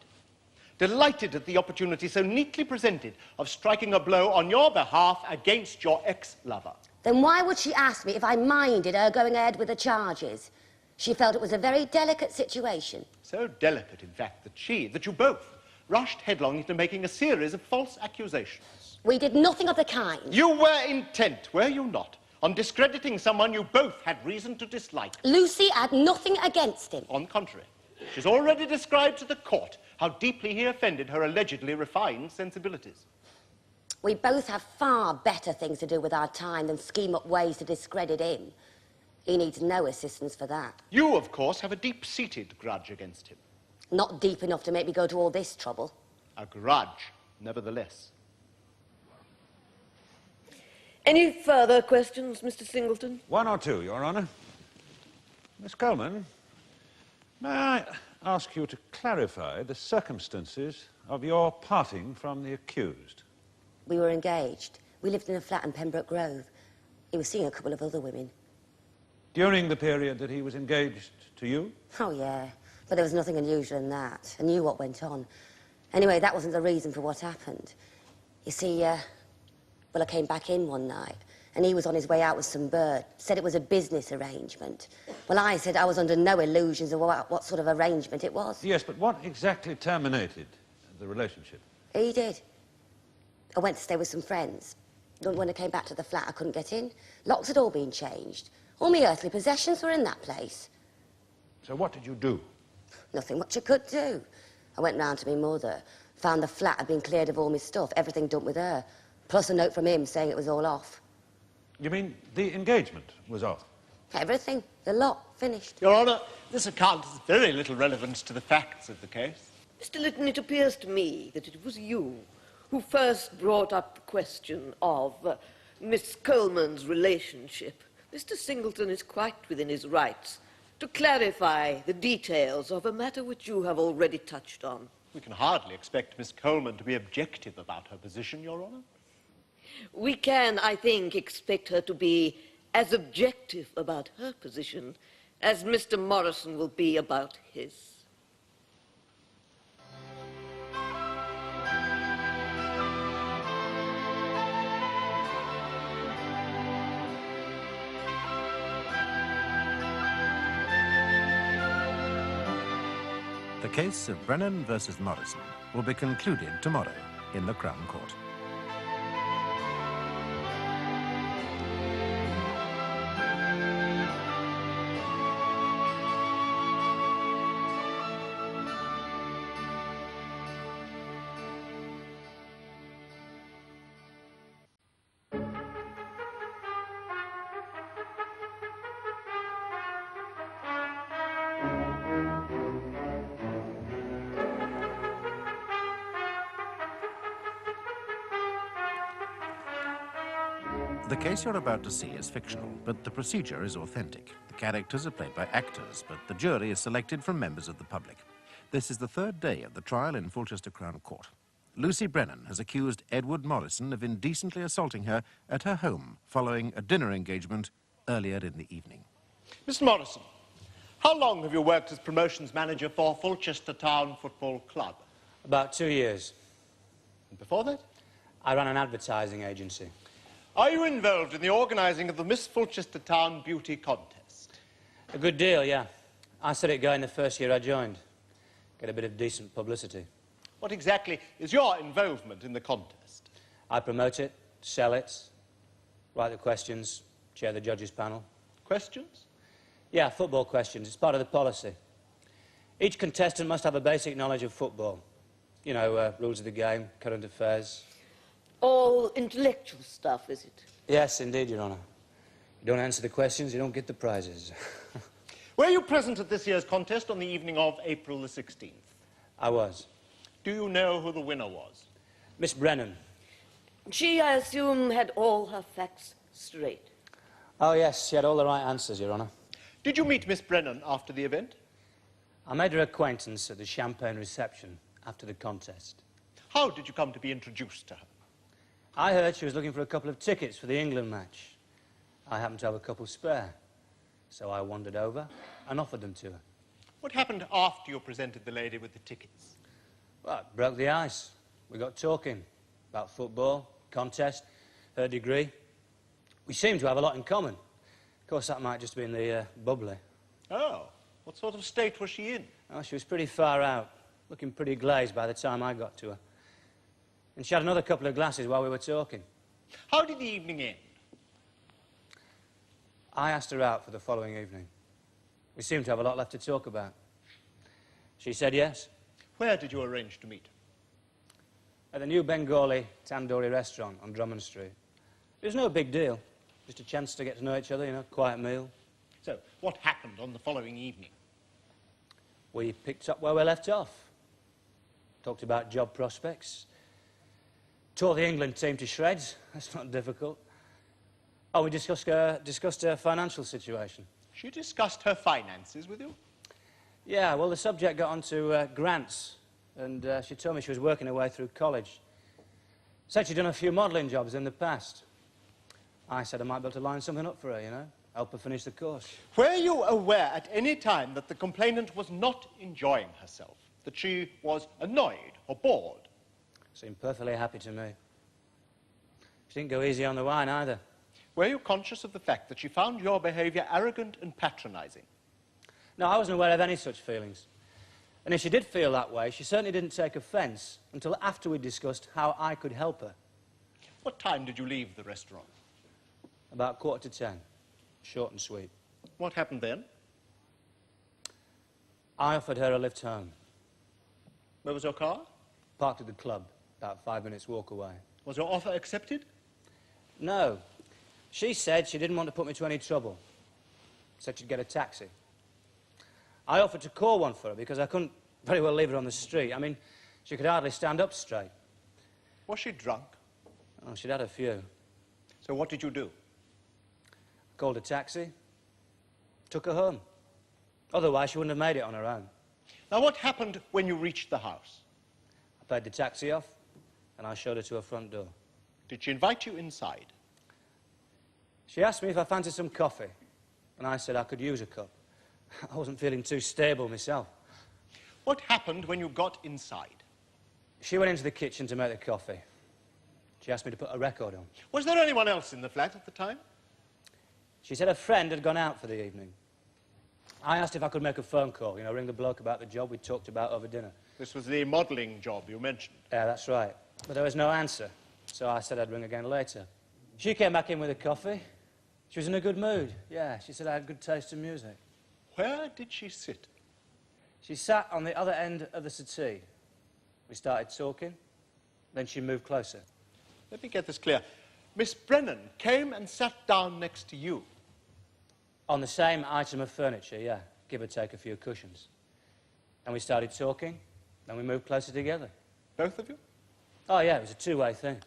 Delighted at the opportunity so neatly presented of striking a blow on your behalf against your ex-lover. Then why would she ask me if I minded her going ahead with the charges? She felt it was a very delicate situation. So delicate, in fact, that you both rushed headlong into making a series of false accusations. We did nothing of the kind. You were intent, were you not, on discrediting someone you both had reason to dislike? Lucy had nothing against him. On the contrary, she's already described to the court how deeply he offended her allegedly refined sensibilities. We both have far better things to do with our time than scheme up ways to discredit him. He needs no assistance for that. You, of course, have a deep-seated grudge against him. Not deep enough to make me go to all this trouble. A grudge, nevertheless. Any further questions, Mr. Singleton? One or two, Your Honour. Miss Coleman, may I ask you to clarify the circumstances of your parting from the accused? We were engaged. We lived in a flat in Pembroke Grove. He was seeing a couple of other women. During the period that he was engaged to you? Oh, yeah. But there was nothing unusual in that. I knew what went on. Anyway, that wasn't the reason for what happened. You see, well, I came back in one night, and he was on his way out with some bird. Said it was a business arrangement. Well, I said I was under no illusions of what sort of arrangement it was. Yes, but what exactly terminated the relationship? He did. I went to stay with some friends. When I came back to the flat, I couldn't get in. Locks had all been changed. All my earthly possessions were in that place. So what did you do? Nothing much I could do. I went round to my mother, found the flat had been cleared of all my stuff, everything done with her, plus a note from him saying it was all off. You mean the engagement was off? Everything. The lot. Finished. Your Honour, this account has very little relevance to the facts of the case. Mr. Lytton, it appears to me that it was you who first brought up the question of Miss Coleman's relationship. Mr. Singleton is quite within his rights to clarify the details of a matter which you have already touched on. We can hardly expect Miss Coleman to be objective about her position, Your Honour. We can, I think, expect her to be as objective about her position as Mr. Morrison will be about his. The case of Brennan versus Morrison will be concluded tomorrow in the Crown Court. The case you're about to see is fictional, but the procedure is authentic. The characters are played by actors, but the jury is selected from members of the public. This is the third day of the trial in Fulchester Crown Court. Lucy Brennan has accused Edward Morrison of indecently assaulting her at her home following a dinner engagement earlier in the evening. Mr. Morrison, how long have you worked as promotions manager for Fulchester Town Football Club? About 2 years. And before that? I ran an advertising agency. Are you involved in the organising of the Miss Fulchester Town Beauty Contest? A good deal, yeah. I said it going the first year I joined. Get a bit of decent publicity. What exactly is your involvement in the contest? I promote it, sell it, write the questions, chair the judges panel. Questions? Yeah, football questions. It's part of the policy. Each contestant must have a basic knowledge of football. You know, rules of the game, current affairs. All intellectual stuff, is it? Yes, indeed, Your Honour. You don't answer the questions, you don't get the prizes. Were you present at this year's contest on the evening of April the 16th? I was. Do you know who the winner was? Miss Brennan. She, I assume, had all her facts straight. Oh, yes, she had all the right answers, Your Honour. Did you meet Miss Brennan after the event? I made her acquaintance at the champagne reception after the contest. How did you come to be introduced to her? I heard she was looking for a couple of tickets for the England match. I happened to have a couple spare, so I wandered over and offered them to her. What happened after you presented the lady with the tickets? Well, it broke the ice. We got talking about football, contest, her degree. We seemed to have a lot in common. Of course, that might just have been the bubbly. Oh, what sort of state was she in? Oh, she was pretty far out, looking pretty glazed by the time I got to her. And she had another couple of glasses while we were talking. How did the evening end? I asked her out for the following evening. We seemed to have a lot left to talk about. She said yes. Where did you arrange to meet? At the new Bengali tandoori restaurant on Drummond Street. It was no big deal. Just a chance to get to know each other, you know, quiet meal. So, what happened on the following evening? We picked up where we left off. Talked about job prospects. Tore the England team to shreds. That's not difficult. Oh, we discussed her financial situation. She discussed her finances with you? Yeah, well, the subject got onto grants, and she told me she was working her way through college. Said she'd done a few modelling jobs in the past. I said I might be able to line something up for her, you know. help her finish the course. Were you aware at any time that the complainant was not enjoying herself? That she was annoyed or bored? Seemed perfectly happy to me. She didn't go easy on the wine either. Were you conscious of the fact that she found your behaviour arrogant and patronising? No, I wasn't aware of any such feelings. And if she did feel that way, she certainly didn't take offence until after we discussed how I could help her. What time did you leave the restaurant? About 10:15. Short and sweet. What happened then? I offered her a lift home. Where was your car? Parked at the club, about 5 minutes walk away. Was your offer accepted? No. She said she didn't want to put me to any trouble. Said she'd get a taxi. I offered to call one for her because I couldn't very well leave her on the street. I mean, she could hardly stand up straight. Was she drunk? Oh, she'd had a few. So what did you do? Called a taxi, took her home. Otherwise, she wouldn't have made it on her own. Now, what happened when you reached the house? I paid the taxi off, and I showed her to her front door. Did she invite you inside? She asked me if I fancied some coffee, and I said I could use a cup. I wasn't feeling too stable myself. What happened when you got inside? She went into the kitchen to make the coffee. She asked me to put a record on. Was there anyone else in the flat at the time? She said a friend had gone out for the evening. I asked if I could make a phone call, you know, ring the bloke about the job we talked about over dinner. This was the modelling job you mentioned. Yeah, that's right. But there was no answer, so I said I'd ring again later. She came back in with a coffee. She was in a good mood. Yeah, she said I had good taste in music. Where did she sit? She sat on the other end of the settee. We started talking, then she moved closer. Let me get this clear. Miss Brennan came and sat down next to you. On the same item of furniture, yeah. Give or take a few cushions. And we started talking, then we moved closer together. Both of you? Oh, yeah, it was a two-way thing.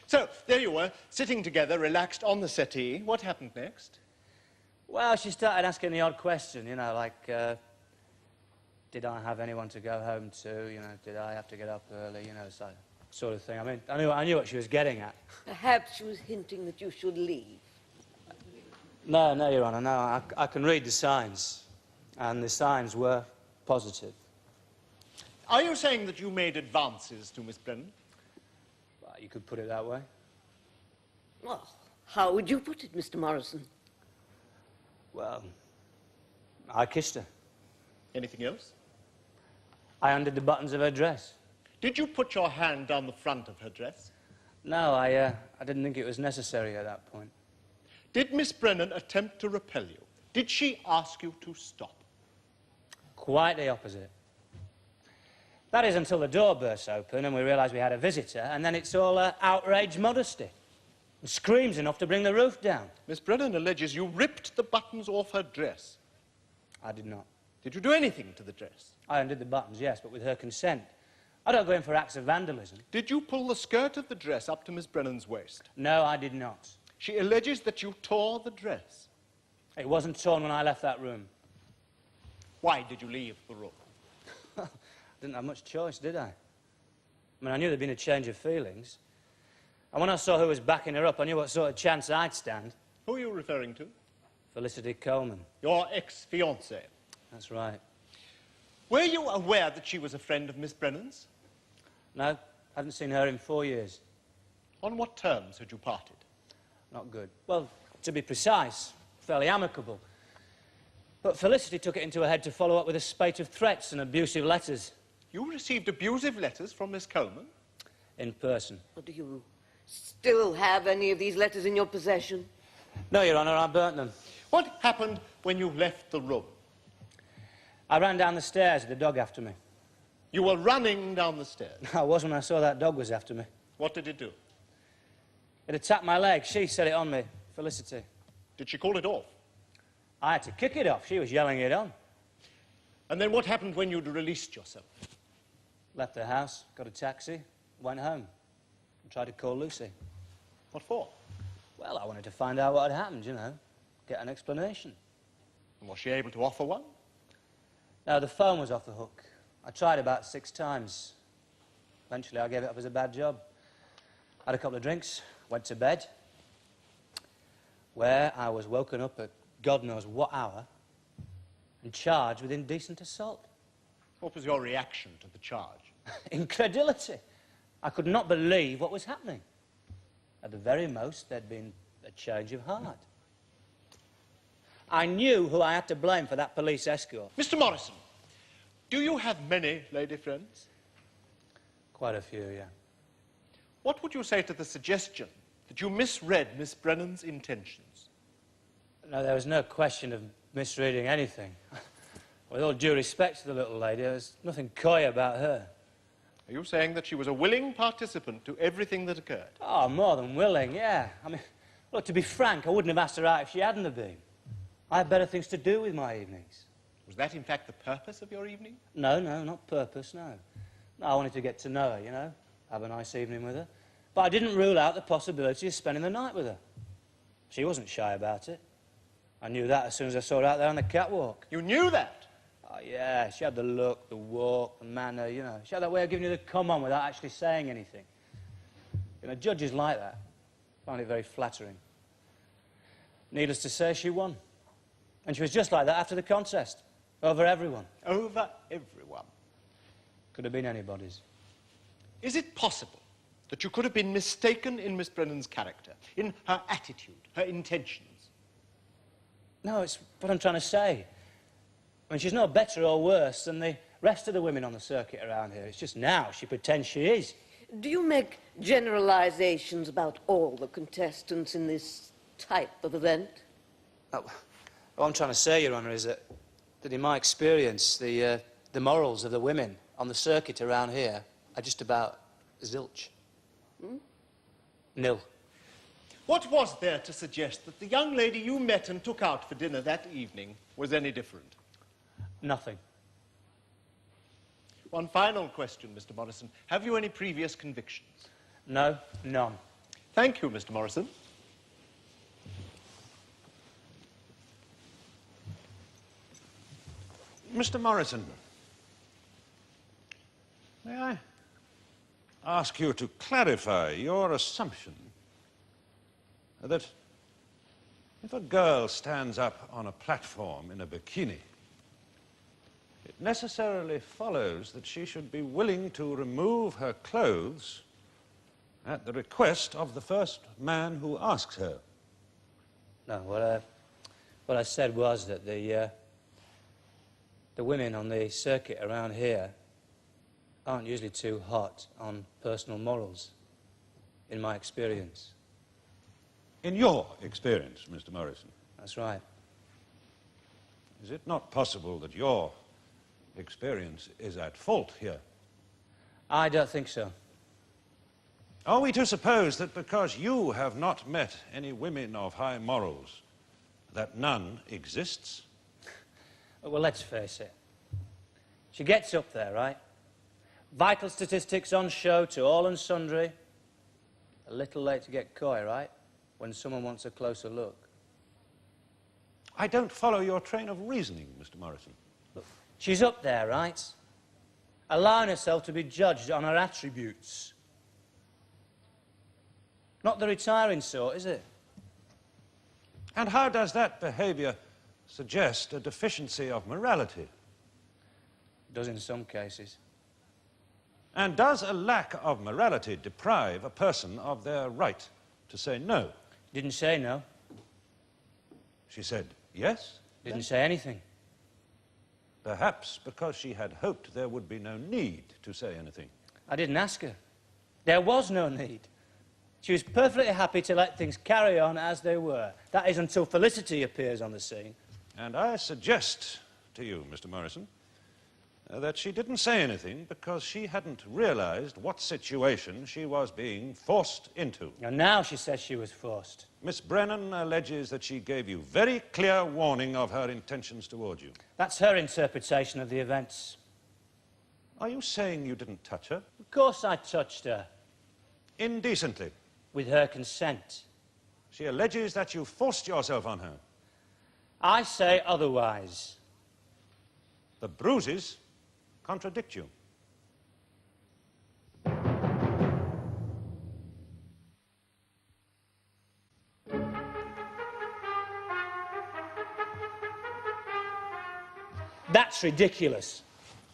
So, there you were, sitting together, relaxed on the settee. What happened next? Well, she started asking the odd question, you know, like, did I have anyone to go home to? You know, did I have to get up early? You know, so, sort of thing. I mean, I knew what she was getting at. Perhaps she was hinting that you should leave. No, Your Honour, no. I can read the signs, and the signs were positive. Are you saying that you made advances to Miss Brennan? Well, you could put it that way. Well, how would you put it, Mr. Morrison? Well, I kissed her. Anything else? I undid the buttons of her dress. Did you put your hand down the front of her dress? No, I didn't think it was necessary at that point. Did Miss Brennan attempt to repel you? Did she ask you to stop? Quite the opposite. That is until the door bursts open and we realised we had a visitor, and then it's all outraged modesty. And screams enough to bring the roof down. Miss Brennan alleges you ripped the buttons off her dress. I did not. Did you do anything to the dress? I undid the buttons, yes, but with her consent. I don't go in for acts of vandalism. Did you pull the skirt of the dress up to Miss Brennan's waist? No, I did not. She alleges that you tore the dress. It wasn't torn when I left that room. Why did you leave the room? I didn't have much choice, did I? I mean, I knew there'd been a change of feelings. And when I saw who was backing her up, I knew what sort of chance I'd stand. Who are you referring to? Felicity Coleman. Your ex-fiancée. That's right. Were you aware that she was a friend of Miss Brennan's? No, hadn't seen her in 4 years. On what terms had you parted? Not good. Well, to be precise, fairly amicable. But Felicity took it into her head to follow up with a spate of threats and abusive letters. You received abusive letters from Miss Coleman? In person. Or do you still have any of these letters in your possession? No, Your Honour, I burnt them. What happened when you left the room? I ran down the stairs with the dog after me. You were running down the stairs. I was when I saw that dog was after me. What did it do? It attacked my leg. She set it on me, Felicity. Did she call it off? I had to kick it off. She was yelling it on. And then what happened when you'd released yourself? Left the house, got a taxi, went home, and tried to call Lucy. What for? Well, I wanted to find out what had happened, you know, get an explanation. And was she able to offer one? No, the phone was off the hook. I tried about 6 times. Eventually, I gave it up as a bad job. Had a couple of drinks, went to bed. where I was woken up at God knows what hour and charged with indecent assault. What was your reaction to the charge? Incredulity. I could not believe what was happening. At the very most, there'd been a change of heart. I knew who I had to blame for that police escort. Mr. Morrison, do you have many lady friends? Quite a few, yeah. What would you say to the suggestion that you misread Miss Brennan's intentions? No, there was no question of misreading anything. With all due respect to the little lady, there was nothing coy about her. Are you saying that she was a willing participant to everything that occurred? Oh, more than willing, yeah. I mean, look, to be frank, I wouldn't have asked her out if she hadn't have been. I had better things to do with my evenings. Was that, in fact, the purpose of your evening? No, not purpose, no. No, I wanted to get to know her, you know, have a nice evening with her. But I didn't rule out the possibility of spending the night with her. She wasn't shy about it. I knew that as soon as I saw her out there on the catwalk. You knew that? Oh, yeah, she had the look, the walk, the manner, you know. She had that way of giving you the come on without actually saying anything. You know, judges like that. Find it very flattering. Needless to say, she won. And she was just like that after the contest. Over everyone. Over everyone? Could have been anybody's. Is it possible that you could have been mistaken in Miss Brennan's character, in her attitude, her intentions? No, it's what I'm trying to say. I mean, she's no better or worse than the rest of the women on the circuit around here. It's just now she pretends she is. Do you make generalizations about all the contestants in this type of event? Oh, what I'm trying to say, Your Honour, is that in my experience, the morals of the women on the circuit around here are just about zilch. Nil. What was there to suggest that the young lady you met and took out for dinner that evening was any different? Nothing. One final question, Mr. Morrison. Have you any previous convictions? No, none. Thank you, Mr. Morrison. Mr. Morrison, may I ask you to clarify your assumption that if a girl stands up on a platform in a bikini, it necessarily follows that she should be willing to remove her clothes at the request of the first man who asks her? No, what I said was that the women on the circuit around here aren't usually too hot on personal morals, in my experience. In your experience, Mr. Morrison? That's right. Is it not possible that your experience is at fault here? I don't think so. Are we to suppose that because you have not met any women of high morals, that none exists? Well, let's face it. She gets up there, right? Vital statistics on show to all and sundry. A little late to get coy, right? When someone wants a closer look. I don't follow your train of reasoning, Mr. Morrison. Look, she's up there, right? Allowing herself to be judged on her attributes. Not the retiring sort, is it? And how does that behaviour suggest a deficiency of morality? It does in some cases. And does a lack of morality deprive a person of their right to say no? Didn't say no. She said yes? Didn't say anything. Perhaps because she had hoped there would be no need to say anything. I didn't ask her. There was no need. She was perfectly happy to let things carry on as they were. That is until Felicity appears on the scene. And I suggest to you, Mr. Morrison, that she didn't say anything because she hadn't realized what situation she was being forced into. And now she says she was forced. Miss Brennan alleges that she gave you very clear warning of her intentions toward you. That's her interpretation of the events. Are you saying you didn't touch her? Of course I touched her. Indecently. With her consent. She alleges that you forced yourself on her. I say otherwise. The bruises contradict you. That's ridiculous.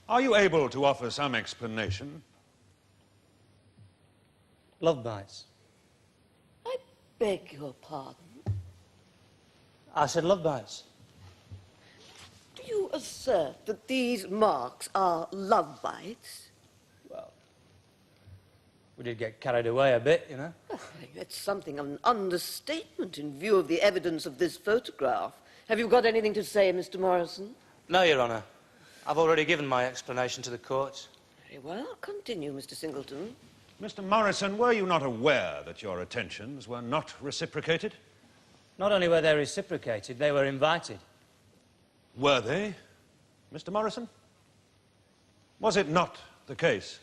Are you able to offer some explanation? Love bites. I beg your pardon. I said love bites. Do you assert that these marks are love bites? Well, we did get carried away a bit, you know. Oh, that's something of an understatement in view of the evidence of this photograph. Have you got anything to say, Mr. Morrison? No, Your Honour. I've already given my explanation to the court. Very well. Continue, Mr. Singleton. Mr. Morrison, were you not aware that your attentions were not reciprocated? Not only were they reciprocated, they were invited. Were they, Mr. Morrison? Was it not the case,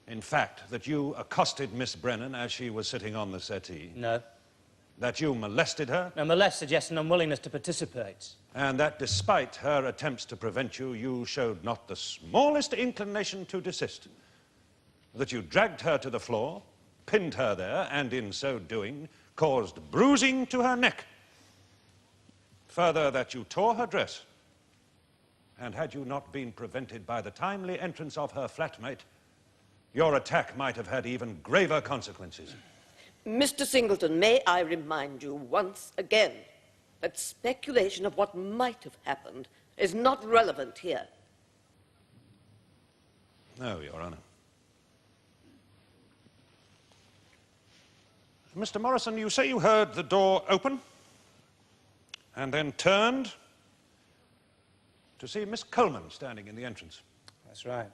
in fact, that you accosted Miss Brennan as she was sitting on the settee? No. That you molested her? No, molest suggests an unwillingness to participate. And that despite her attempts to prevent you, you showed not the smallest inclination to desist? That you dragged her to the floor, pinned her there, and in so doing, caused bruising to her neck? Further, that you tore her dress, and had you not been prevented by the timely entrance of her flatmate, your attack might have had even graver consequences. Mr. Singleton, may I remind you once again that speculation of what might have happened is not relevant here. No, Your Honour. Mr. Morrison, you say you heard the door open and then turned to see Miss Coleman standing in the entrance. That's right.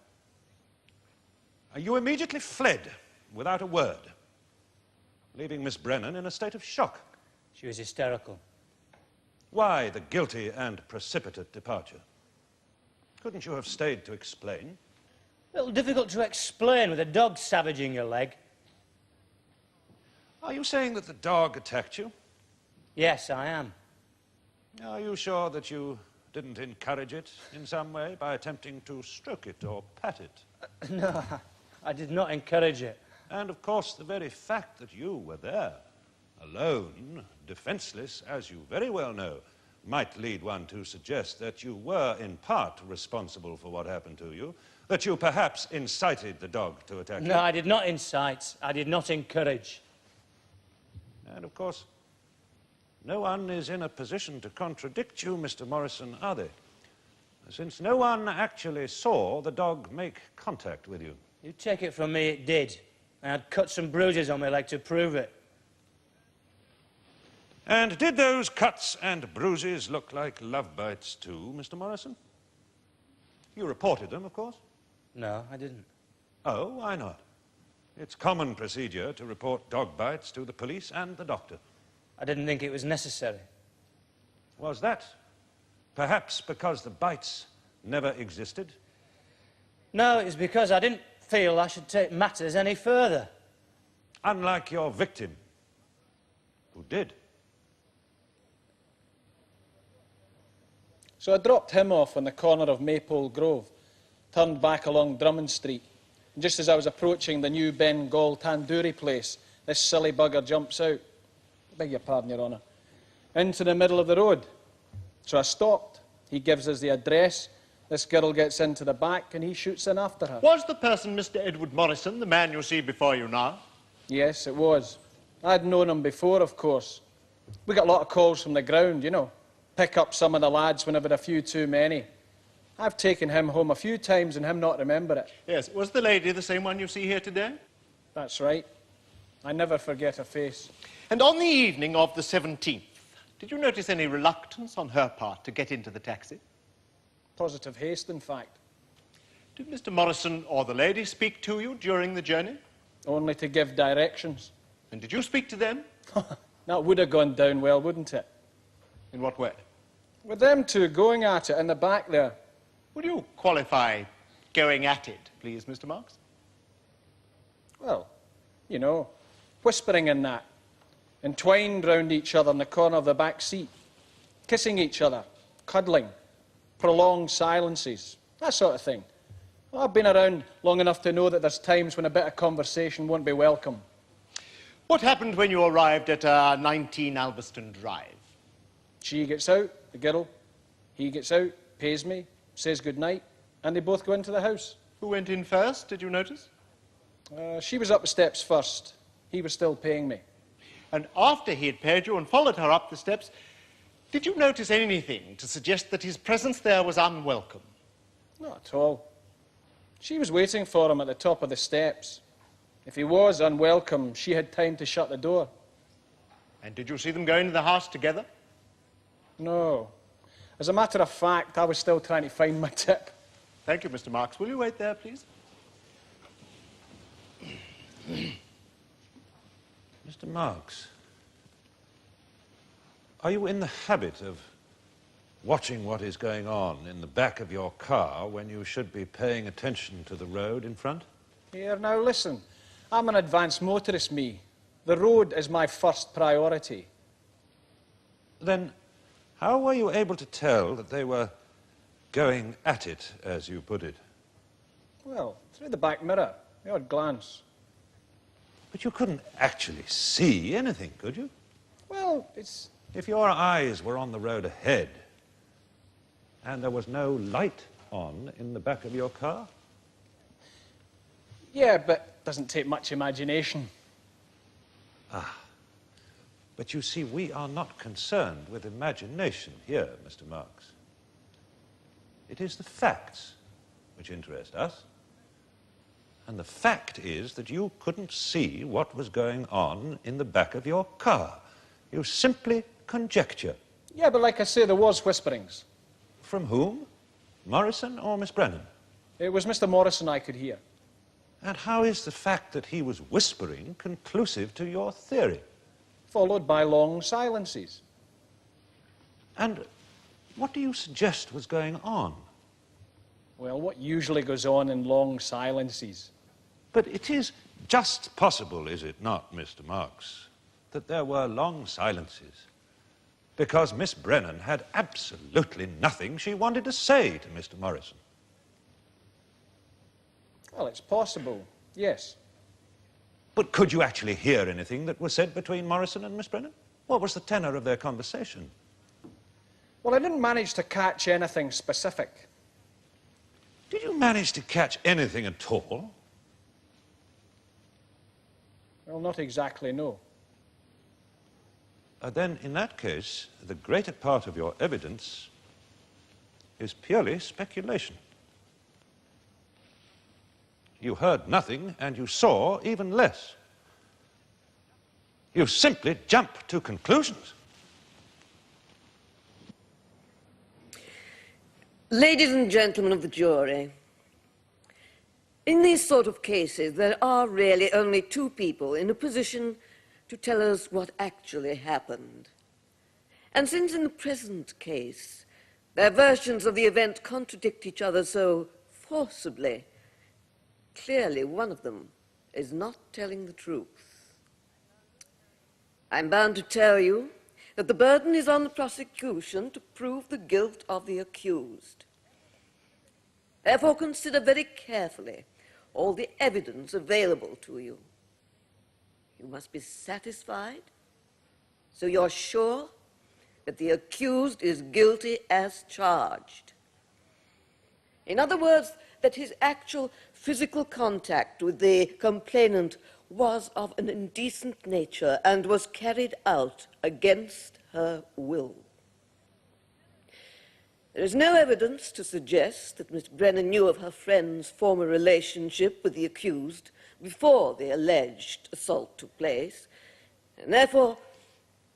You immediately fled without a word, leaving Miss Brennan in a state of shock. She was hysterical. Why the guilty and precipitate departure? Couldn't you have stayed to explain? A little difficult to explain with a dog savaging your leg. Are you saying that the dog attacked you? Yes, I am. Are you sure that you didn't encourage it in some way by attempting to stroke it or pat it? No, I did not encourage it. And, of course, the very fact that you were there, alone, defenseless, as you very well know, might lead one to suggest that you were, in part, responsible for what happened to you, that you perhaps incited the dog to attack you. No, I did not incite. I did not encourage. And, of course, no one is in a position to contradict you, Mr. Morrison, are they? Since no one actually saw the dog make contact with you. You take it from me, it did. I had cuts and bruises on my leg to prove it. And did those cuts and bruises look like love bites too, Mr. Morrison? You reported them, of course? No, I didn't. Oh, why not? It's common procedure to report dog bites to the police and the doctor. I didn't think it was necessary. Was that perhaps because the bites never existed? No, it's because I didn't feel I should take matters any further. Unlike your victim, who did. So I dropped him off on the corner of Maypole Grove, turned back along Drummond Street, and just as I was approaching the new Bengal tandoori place, this silly bugger jumps out. Beg your pardon, Your Honour. Into the middle of the road. So I stopped. He gives us the address. This girl gets into the back and he shoots in after her. Was the person Mr. Edward Morrison, the man you see before you now? Yes, it was. I'd known him before, of course. We got a lot of calls from the ground, you know. Pick up some of the lads whenever a few too many. I've taken him home a few times and him not remember it. Yes. Was the lady the same one you see here today? That's right. I never forget a face. And on the evening of the 17th, did you notice any reluctance on her part to get into the taxi? Positive haste, in fact. Did Mr. Morrison or the lady speak to you during the journey? Only to give directions. And did you speak to them? That would have gone down well, wouldn't it? In what way? With them two going at it in the back there. Would you qualify going at it, please, Mr. Marks? Well, you know, whispering in that, entwined round each other in the corner of the back seat, kissing each other, cuddling, prolonged silences, that sort of thing. Well, I've been around long enough to know that there's times when a bit of conversation won't be welcome. What happened when you arrived at 19 Alveston Drive? She gets out, the girl. He gets out, pays me, says good night, and they both go into the house. Who went in first, did you notice? She was up the steps first. He was still paying me. And after he had paid you and followed her up the steps, did you notice anything to suggest that his presence there was unwelcome? Not at all. She was waiting for him at the top of the steps. If he was unwelcome, she had time to shut the door. And did you see them go into the house together? No. As a matter of fact, I was still trying to find my tip. Thank you, Mr. Marks. Will you wait there, please? Mr. Marks, are you in the habit of watching what is going on in the back of your car when you should be paying attention to the road in front? Here, now listen. I'm an advanced motorist, me. The road is my first priority. Then how were you able to tell that they were going at it, as you put it? Well, through the back mirror, the odd glance. But you couldn't actually see anything, could you? Well, it's... If your eyes were on the road ahead and there was no light on in the back of your car? Yeah, but it doesn't take much imagination. But you see, we are not concerned with imagination here, Mr. Marks. It is the facts which interest us. And the fact is that you couldn't see what was going on in the back of your car. You simply conjecture. Yeah, but like I say, there was whisperings. From whom? Morrison or Miss Brennan? It was Mr. Morrison I could hear. And how is the fact that he was whispering conclusive to your theory? Followed by long silences. And what do you suggest was going on? Well, what usually goes on in long silences? But it is just possible, is it not, Mr. Marks, that there were long silences because Miss Brennan had absolutely nothing she wanted to say to Mr. Morrison. Well, it's possible, yes. But could you actually hear anything that was said between Morrison and Miss Brennan? What was the tenor of their conversation? Well, I didn't manage to catch anything specific. Did you manage to catch anything at all? Well, not exactly, no. Then, in that case, the greater part of your evidence is purely speculation. You heard nothing, and you saw even less. You simply jump to conclusions. Ladies and gentlemen of the jury, in these sort of cases, there are really only two people in a position to tell us what actually happened. And since in the present case, their versions of the event contradict each other so forcibly, clearly one of them is not telling the truth. I'm bound to tell you that the burden is on the prosecution to prove the guilt of the accused. Therefore, consider very carefully all the evidence available to you. You must be satisfied, so you're sure that the accused is guilty as charged. In other words, that his actual physical contact with the complainant was of an indecent nature and was carried out against her will. There is no evidence to suggest that Miss Brennan knew of her friend's former relationship with the accused before the alleged assault took place, and therefore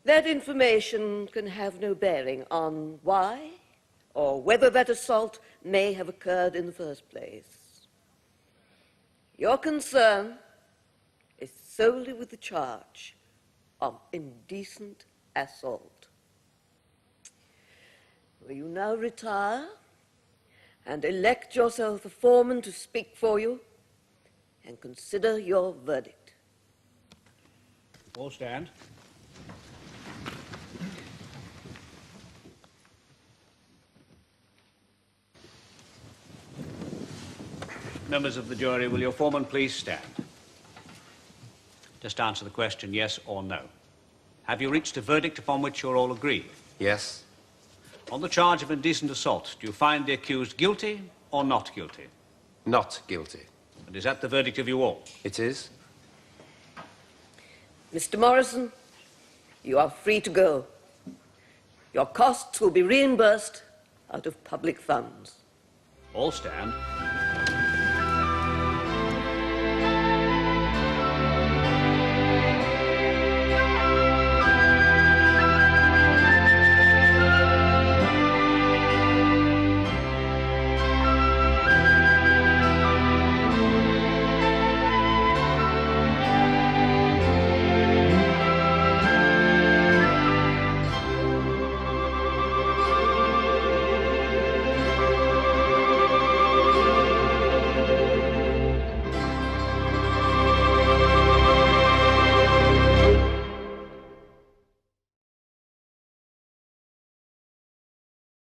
that information can have no bearing on why or whether that assault may have occurred in the first place. Your concern is solely with the charge of indecent assault. Will you now retire and elect yourself a foreman to speak for you and consider your verdict? All stand. Members of the jury, will your foreman please stand? Just answer the question, yes or no. Have you reached a verdict upon which you're all agreed? Yes. On the charge of indecent assault, do you find the accused guilty or not guilty? Not guilty. And is that the verdict of you all? It is. Mr. Morrison, you are free to go. Your costs will be reimbursed out of public funds. All stand.